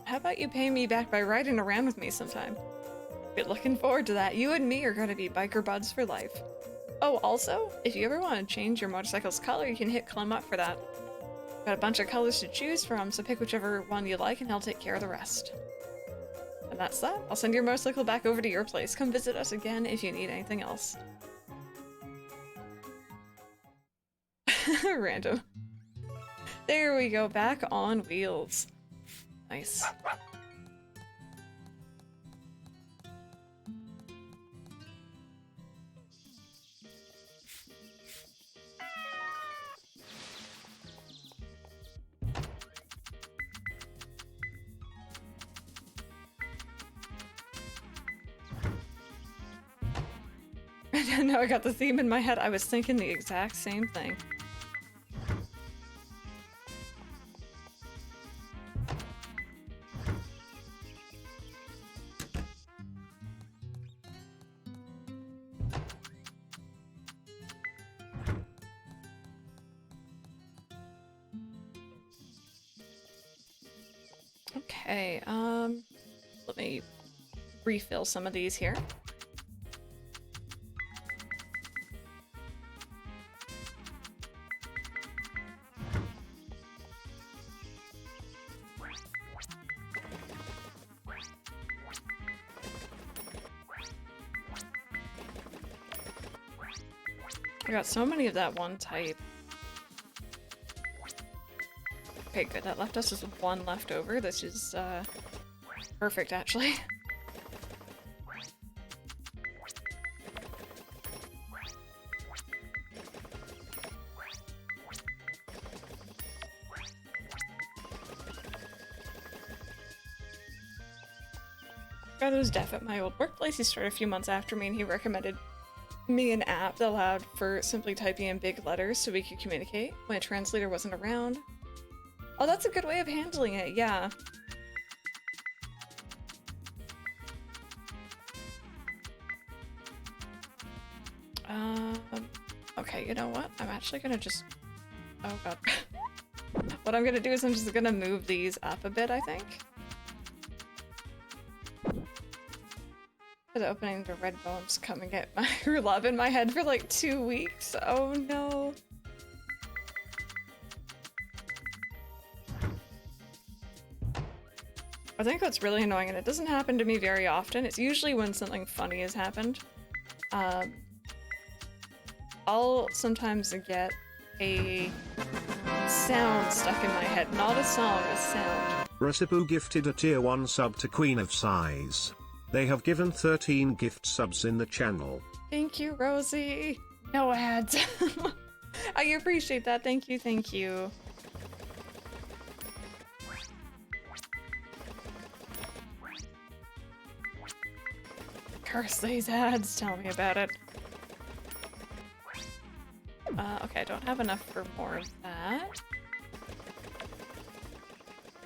How about you pay me back by riding around with me sometime? Been looking forward to that. You and me are gonna be biker buds for life. Oh, also, if you ever want to change your motorcycle's color, you can hit Clem up for that. Got a bunch of colors to choose from, so pick whichever one you like and I'll take care of the rest. And that's that. I'll send your motorcycle back over to your place. Come visit us again if you need anything else. Random. There we go, back on wheels. Nice. Now I got the theme in my head. I was thinking the exact same thing. Okay, let me refill some of these here. I got so many of that one type. Okay, good. That left us with one left over. This is, perfect, actually. Brother was deaf at my old workplace. He started a few months after me, and he recommended me an app that allowed for simply typing in big letters so we could communicate when a translator wasn't around. Oh, that's a good way of handling it, yeah. Okay, you know what? I'm actually gonna just... Oh god. What I'm gonna do is I'm just gonna move these up a bit, I think. The opening the red bones come and get my love in my head for like 2 weeks. Oh no. I think what's really annoying, and it doesn't happen to me very often, it's usually when something funny has happened. I'll sometimes get a sound stuck in my head. Not a song, a sound. Recipe gifted a tier 1 sub to Queen of Sighs. They have given 13 gift subs in the channel. Thank you, Rosie. No ads. I appreciate that. Thank you, thank you. Curse these ads, tell me about it. Okay, I don't have enough for more of that.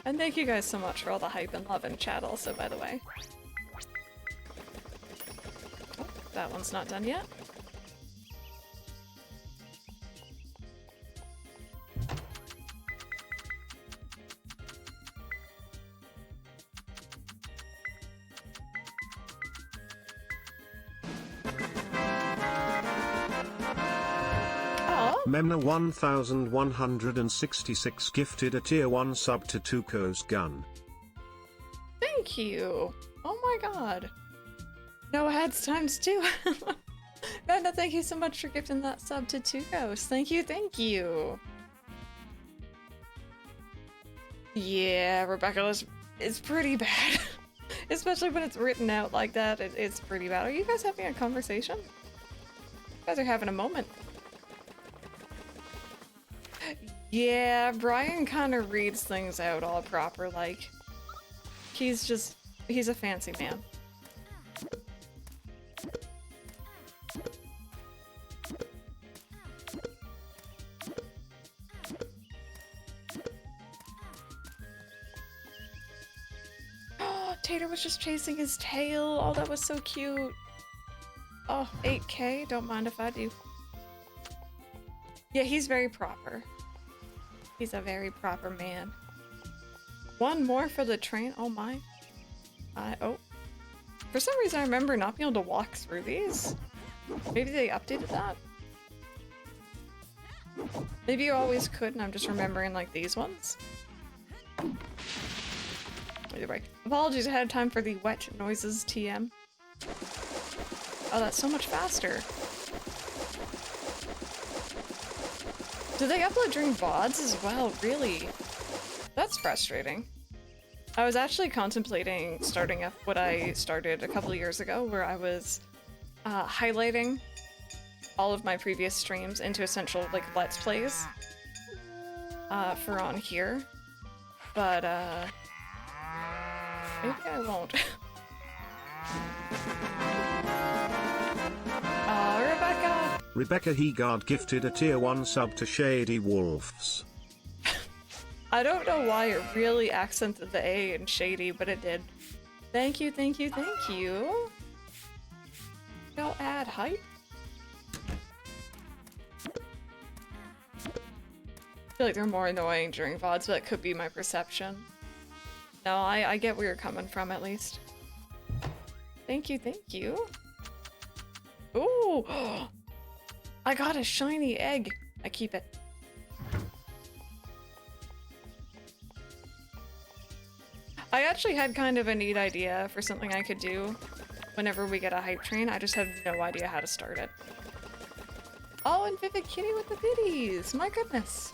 And thank you guys so much for all the hype and love in chat also, by the way. Oh, that one's not done yet. Memna 1166 gifted a tier 1 sub to Tuco's gun. Thank you. Oh my god. No ads times 2. Manda, thank you so much for gifting that sub to Tuco's. Thank you, thank you. Yeah, Rebecca, it's pretty bad. Especially when it's written out like that, it's pretty bad. Are you guys having a conversation? You guys are having a moment. Yeah, Brian kind of reads things out all proper, like, he's a fancy man. Oh, Tater was just chasing his tail. Oh, that was so cute. Oh, 8K, don't mind if I do. Yeah, he's very proper. He's a very proper man. One more for the train. Oh my. Oh. For some reason I remember not being able to walk through these. Maybe they updated that? Maybe you always could and I'm just remembering like these ones. Either way. Apologies ahead of time for the wet noises TM. Oh, that's so much faster. Do they upload during VODs as well? Really? That's frustrating. I was actually contemplating starting up what I started a couple of years ago, where I was highlighting all of my previous streams into essential like Let's Plays for on here. But maybe I won't. Rebecca Heegard gifted a tier 1 sub to Shady Wolves. I don't know why it really accented the A in shady, but it did. Thank you, thank you, thank you. Go add hype. I feel like they're more annoying during VODs, but that could be my perception. No, I get where you're coming from at least. Thank you, thank you. Ooh! I got a shiny egg. I keep it. I actually had kind of a neat idea for something I could do whenever we get a hype train. I just have no idea how to start it. Oh, and Vivid Kitty with the biddies! My goodness!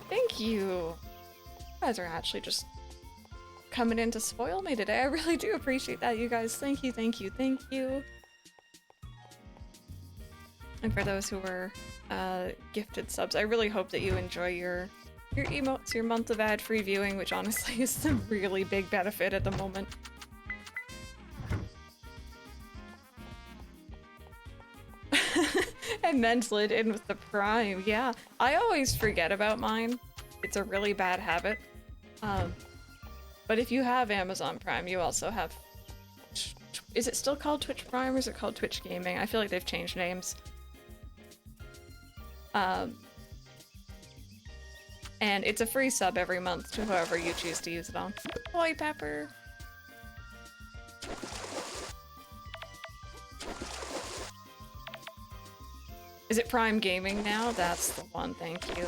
Thank you! You guys are actually just coming in to spoil me today. I really do appreciate that, you guys. Thank you, thank you, thank you. And for those who were gifted subs, I really hope that you enjoy your emotes, your month of ad-free viewing, which honestly is a really big benefit at the moment. And then slid in with the Prime. Yeah, I always forget about mine. It's a really bad habit. But if you have Amazon Prime, you also have... Is it still called Twitch Prime or is it called Twitch Gaming? I feel like they've changed names. And it's a free sub every month to whoever you choose to use it on. Boy, Pepper! Is it Prime Gaming now? That's the one, thank you.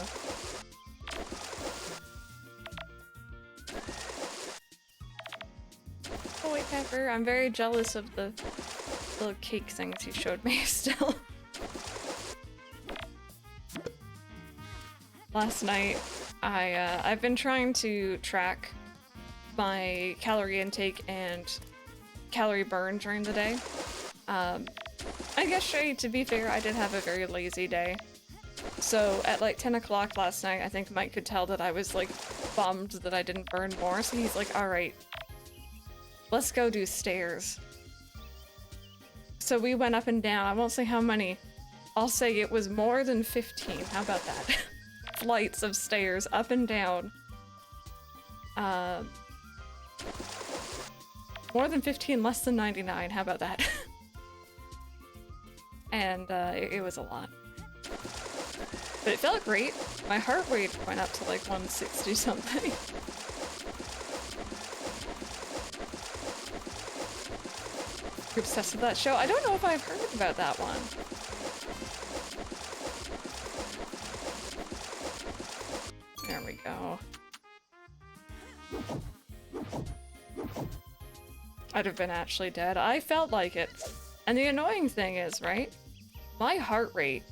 Boy, Pepper, I'm very jealous of the little cake things you showed me still. Last night, I've been trying to track my calorie intake and calorie burn during the day. I guess, Shay, to be fair, I did have a very lazy day. So at like 10 o'clock last night, I think Mike could tell that I was like bummed that I didn't burn more, so he's like, alright, let's go do stairs. So we went up and down. I won't say how many. I'll say it was more than 15. How about that? Flights of stairs up and down. More than 15, less than 99. How about that? And it was a lot. But it felt great. My heart rate went up to like 160 something. You're obsessed with that show? I don't know if I've heard about that one. There we go. I'd have been actually dead. I felt like it. And the annoying thing is, right? My heart rate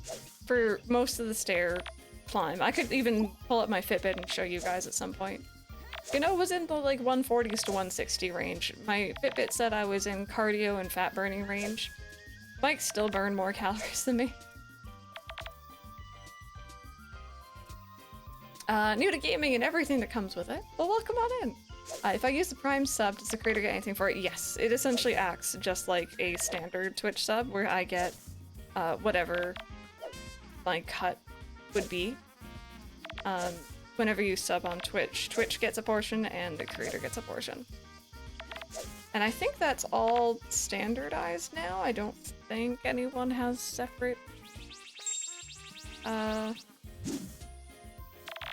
for most of the stair climb, I could even pull up my Fitbit and show you guys at some point. You know, it was in the like 140s to 160 range. My Fitbit said I was in cardio and fat burning range. Mike still burned more calories than me. New to gaming and everything that comes with it. Well, welcome on in. If I use the Prime sub, does the creator get anything for it? Yes, it essentially acts just like a standard Twitch sub where I get whatever my cut would be. Whenever you sub on Twitch, Twitch gets a portion and the creator gets a portion. And I think that's all standardized now. I don't think anyone has separate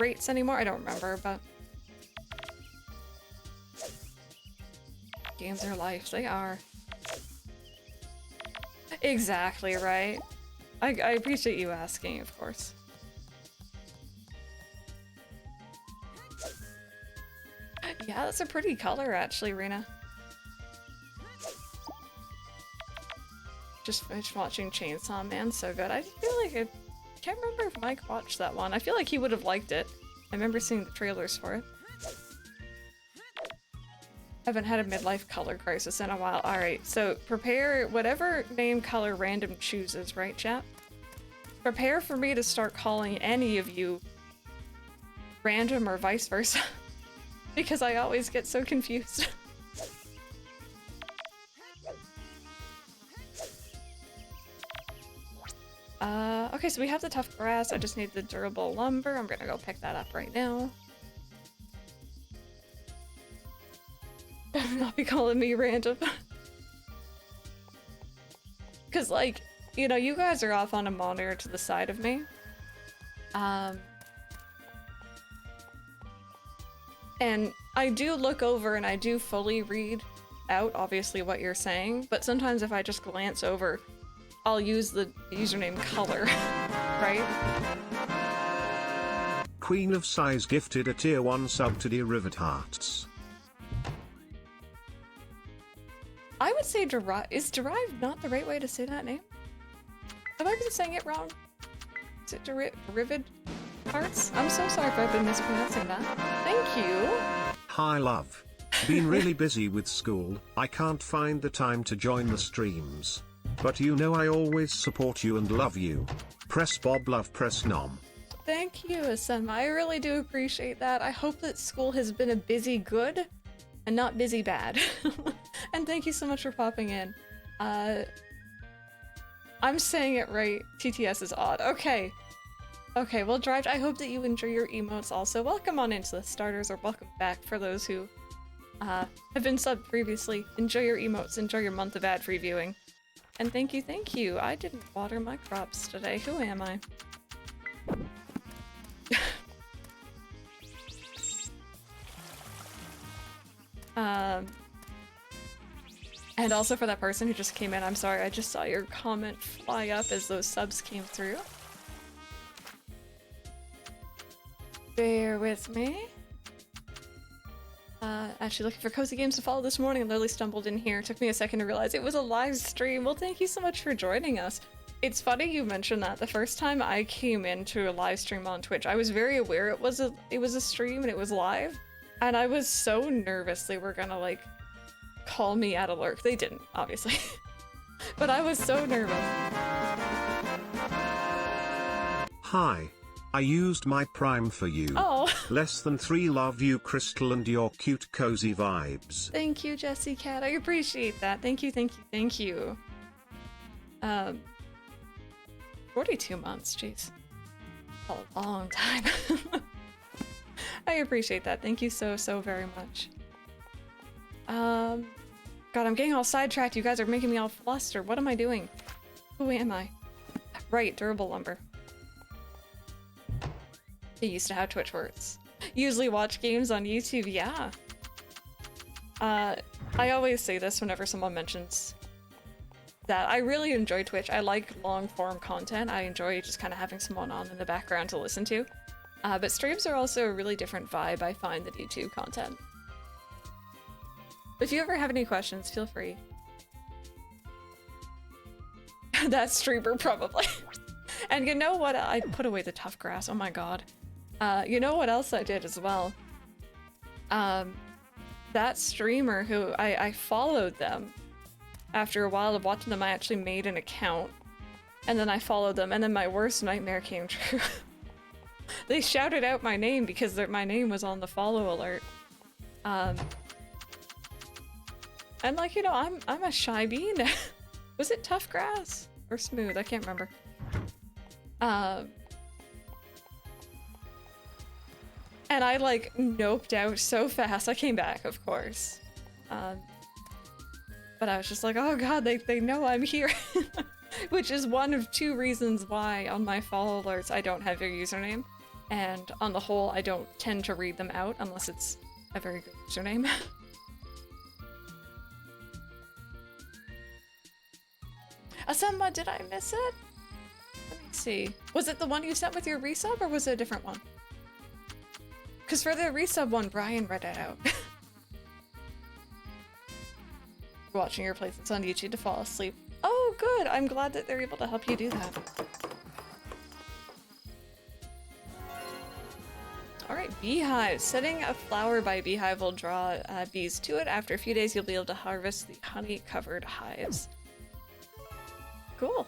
rates anymore. I don't remember, but games are life. They are. Exactly, right? I appreciate you asking, of course. Yeah, that's a pretty color, actually, Reina. Just finished watching Chainsaw Man, so good. I feel like I can't remember if Mike watched that one. I feel like he would have liked it. I remember seeing the trailers for it. Haven't had a midlife color crisis in a while. Alright, so prepare whatever name color random chooses, right, chat? Prepare for me to start calling any of you random or vice versa. Because I always get so confused. Okay, so we have the tough grass. I just need the durable lumber. I'm gonna go pick that up right now. Better not be calling me random. Because, like, you know, you guys are off on a monitor to the side of me. And I do look over and I do fully read out, obviously, what you're saying. But sometimes if I just glance over, I'll use the username color, right? Queen of Size gifted a tier 1 sub to Derivative Hearts. I would say is derived not the right way to say that name? Have I been saying it wrong? Is it Derivative Hearts? I'm so sorry if I've been mispronouncing that. Thank you. Hi love. Been really busy with school, I can't find the time to join the streams. But you know I always support you and love you. Press Bob love press nom. Thank you, Asenma. I really do appreciate that. I hope that school has been a busy good and not busy bad. And thank you so much for popping in. I'm saying it right. TTS is odd. Okay. Okay, well, Drive, I hope that you enjoy your emotes also. Welcome on into the starters, or welcome back for those who have been subbed previously. Enjoy your emotes. Enjoy your month of ad-free viewing. And thank you, thank you. I didn't water my crops today. Who am I? And also for that person who just came in, I'm sorry, I just saw your comment fly up as those subs came through. Bear with me. Actually looking for cozy games to follow this morning and literally stumbled in here. It took me a second to realize it was a live stream. Well, thank you so much for joining us. It's funny you mentioned that. The first time I came into a live stream on Twitch, I was very aware it was a stream and it was live. And I was so nervous they were gonna, like, call me at a lurk. They didn't, obviously. But I was so nervous. Hi. I used my Prime for you. Oh. Less than 3 love you Crystal and your cute cozy vibes. Thank you, Jessie Cat. I appreciate that. Thank you, thank you, thank you. 42 months, jeez. A long time. I appreciate that. Thank you so, so very much. God, I'm getting all sidetracked. You guys are making me all flustered. What am I doing? Who am I? Right, durable lumber. I used to have Twitch words. Usually watch games on YouTube, yeah. I always say this whenever someone mentions that I really enjoy Twitch. I like long form content. I enjoy just kind of having someone on in the background to listen to. But streams are also a really different vibe, I find, than YouTube content. If you ever have any questions, feel free. That streamer, probably. And you know what? I put away the tough grass. Oh my god. You know what else I did as well? That streamer who I followed them. After a while of watching them, I actually made an account. And then I followed them, and then my worst nightmare came true. They shouted out my name because my name was on the follow alert. And like, you know, I'm a shy bean. Was it tough grass? Or smooth? I can't remember. And I like noped out so fast. I came back, of course. But I was just like, oh god, they know I'm here. Which is one of 2 reasons why on my follow alerts I don't have your username. And on the whole, I don't tend to read them out unless it's a very good username. Asemma, did I miss it? Let me see. Was it the one you sent with your resub, or was it a different one? Because for the resub one, Brian read it out. Watching your playlist on YouTube to fall asleep. Oh, good! I'm glad that they're able to help you do that. Alright, beehive. Setting a flower by beehive will draw bees to it. After a few days, you'll be able to harvest the honey-covered hives. Cool.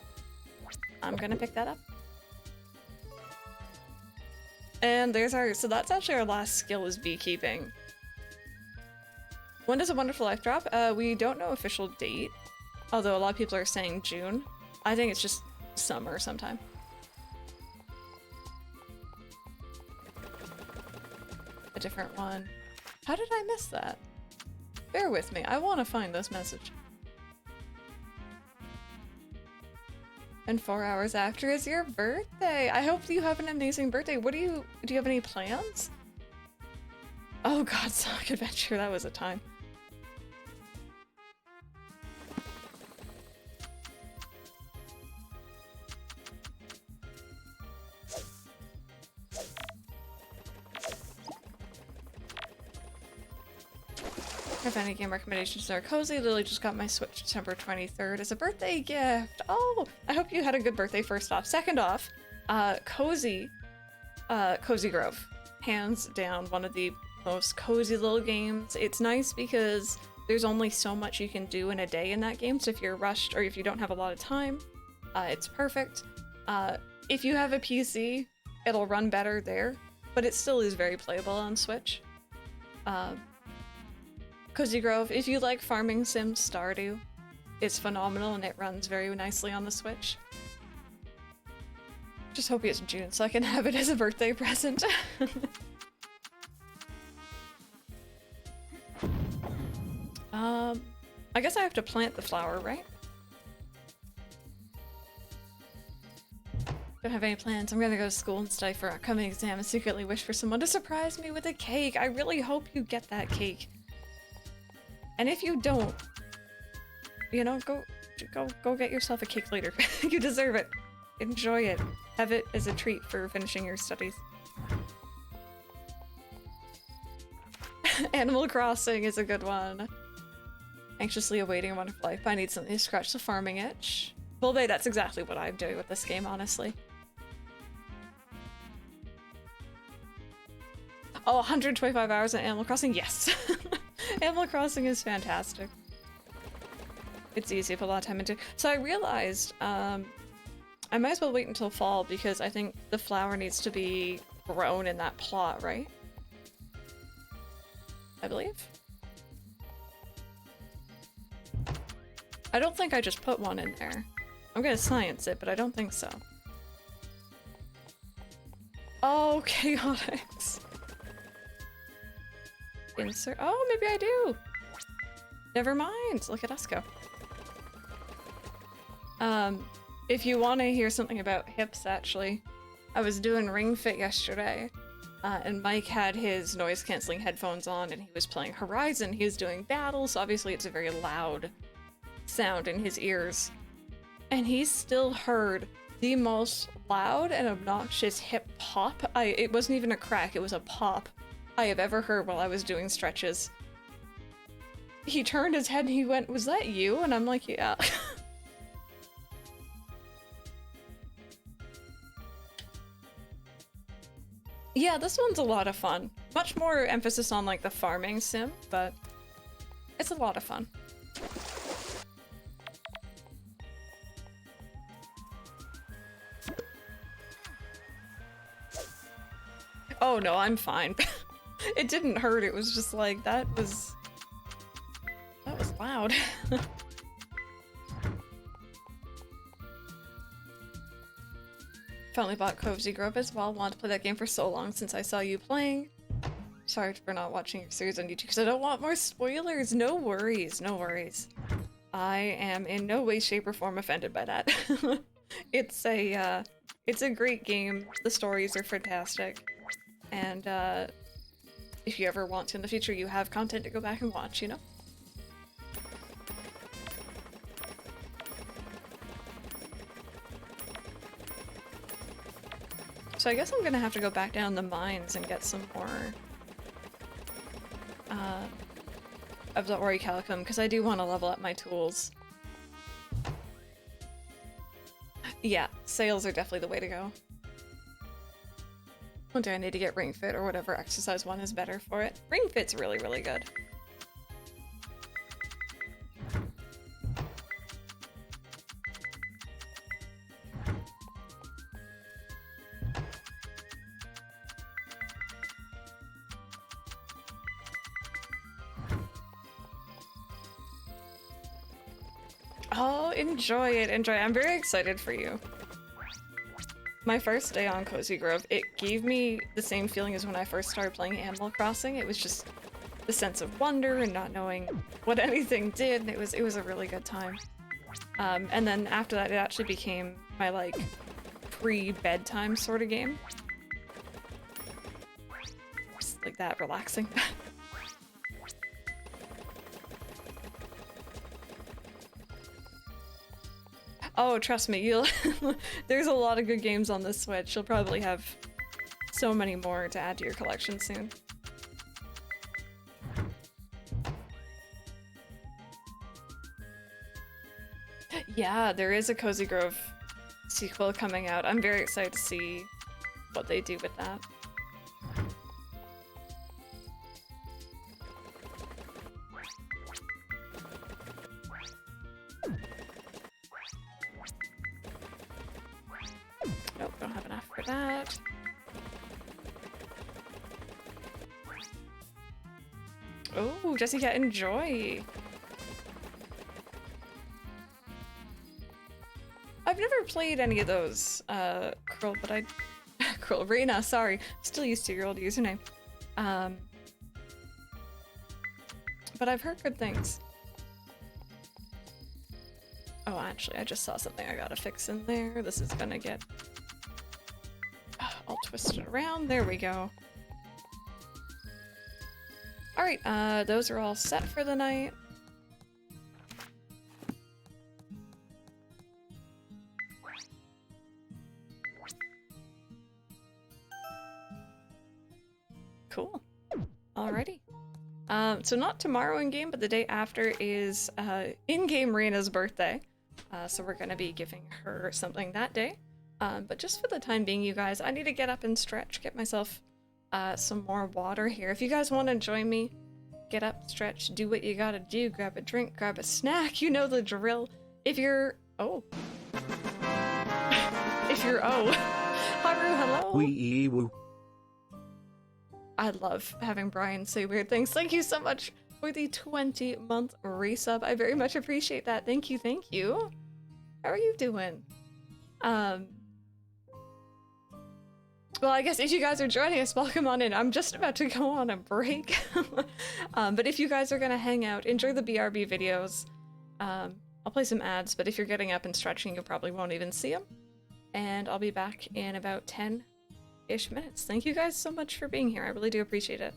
I'm gonna pick that up. And there's our, so that's actually our last skill, is beekeeping. When does A Wonderful Life drop? We don't know official date, although a lot of people are saying June. I think it's just summer sometime. A different one. How did I miss that? Bear with me, I want to find this message. And 4 hours after is your birthday. I hope you have an amazing birthday. Do you have any plans? Oh god, Sonic Adventure, that was a time. If any game recommendations are cozy, Lily just got my Switch December 23rd as a birthday gift. Oh, I hope you had a good birthday first off. Second off, Cozy Grove. Hands down, one of the most cozy little games. It's nice because there's only so much you can do in a day in that game, so if you're rushed or if you don't have a lot of time, it's perfect. If you have a PC, it'll run better there, but it still is very playable on Switch. Cozy Grove, if you like farming sims, Stardew is phenomenal and it runs very nicely on the Switch. Just hope it's June so I can have it as a birthday present. I guess I have to plant the flower, right? Don't have any plans. I'm gonna go to school and study for our upcoming exam and secretly wish for someone to surprise me with a cake. I really hope you get that cake. And if you don't, you know, go get yourself a cake later. You deserve it. Enjoy it. Have it as a treat for finishing your studies. Animal Crossing is a good one. Anxiously awaiting a wonderful life. I need something to scratch the farming itch. Well, that's exactly what I'm doing with this game, honestly. Oh, 125 hours in Animal Crossing? Yes. Animal Crossing is fantastic. It's easy to put a lot of time into. So I realized I might as well wait until fall because I think the flower needs to be grown in that plot, right? I believe. I don't think I just put one in there. I'm gonna science it, but I don't think so. Oh, chaotix. Insert. Oh, maybe I do. Never mind. Look at us go. If you want to hear something about hips, actually, I was doing Ring Fit yesterday, and Mike had his noise-canceling headphones on, and he was playing Horizon. He was doing battle, so obviously it's a very loud sound in his ears. And he still heard the most loud and obnoxious hip pop. It wasn't even a crack, it was a pop I have ever heard while I was doing stretches. He turned his head and he went, "Was that you?" And I'm like, "Yeah." Yeah, this one's a lot of fun. Much more emphasis on like the farming sim, but it's a lot of fun. Oh no, I'm fine. It didn't hurt, it was just like, that was loud. Finally bought Cozy Grove as well. Wanted to play that game for so long since I saw you playing. Sorry for not watching your series on YouTube because I don't want more spoilers. No worries, no worries. I am in no way, shape, or form offended by that. It's a great game. The stories are fantastic. And if you ever want to in the future, you have content to go back and watch, you know? So I guess I'm gonna have to go back down the mines and get some more of the Orichalcum, because I do want to level up my tools. Yeah, sales are definitely the way to go. One day I need to get Ring Fit or whatever exercise one is better for it. Ring Fit's really, really good. Oh, enjoy it, enjoy it. I'm very excited for you. my first day on Cozy Grove, it gave me the same feeling as when I first started playing Animal Crossing. It was just the sense of wonder and not knowing what anything did, and it was a really good time. And then after that, it actually became my, like, pre-bedtime sort of game. Just like that, relaxing. Oh, trust me, you'll there's a lot of good games on this Switch. You'll probably have so many more to add to your collection soon. Yeah, there is a Cozy Grove sequel coming out. I'm very excited to see what they do with that. Nope, don't have enough for that. Oh, Jessica, enjoy! I've never played any of those, Curl, but I... Curl, Reina, sorry. Still used to your old username. But I've heard good things. Oh, actually, I just saw something I gotta fix in there. This is gonna get all twisted around. There we go. Alright, those are all set for the night. Cool. Alrighty. So not tomorrow in-game, but the day after is in-game Reina's birthday. So we're gonna be giving her something that day. But just for the time being, you guys, I need to get up and stretch, get myself some more water here. If you guys want to join me, get up, stretch, do what you gotta do, grab a drink, grab a snack, you know the drill. If you're... Oh. If you're... Oh. Haru, hello? Wee-woo. I love having Brian say weird things. Thank you so much for the 20-month resub. I very much appreciate that. Thank you, thank you. How are you doing? Well, I guess if you guys are joining us, welcome on in. I'm just about to go on a break. But if you guys are gonna hang out, enjoy the BRB videos. I'll play some ads, but if you're getting up and stretching, you probably won't even see them. And I'll be back in about 10-ish minutes. Thank you guys so much for being here. I really do appreciate it.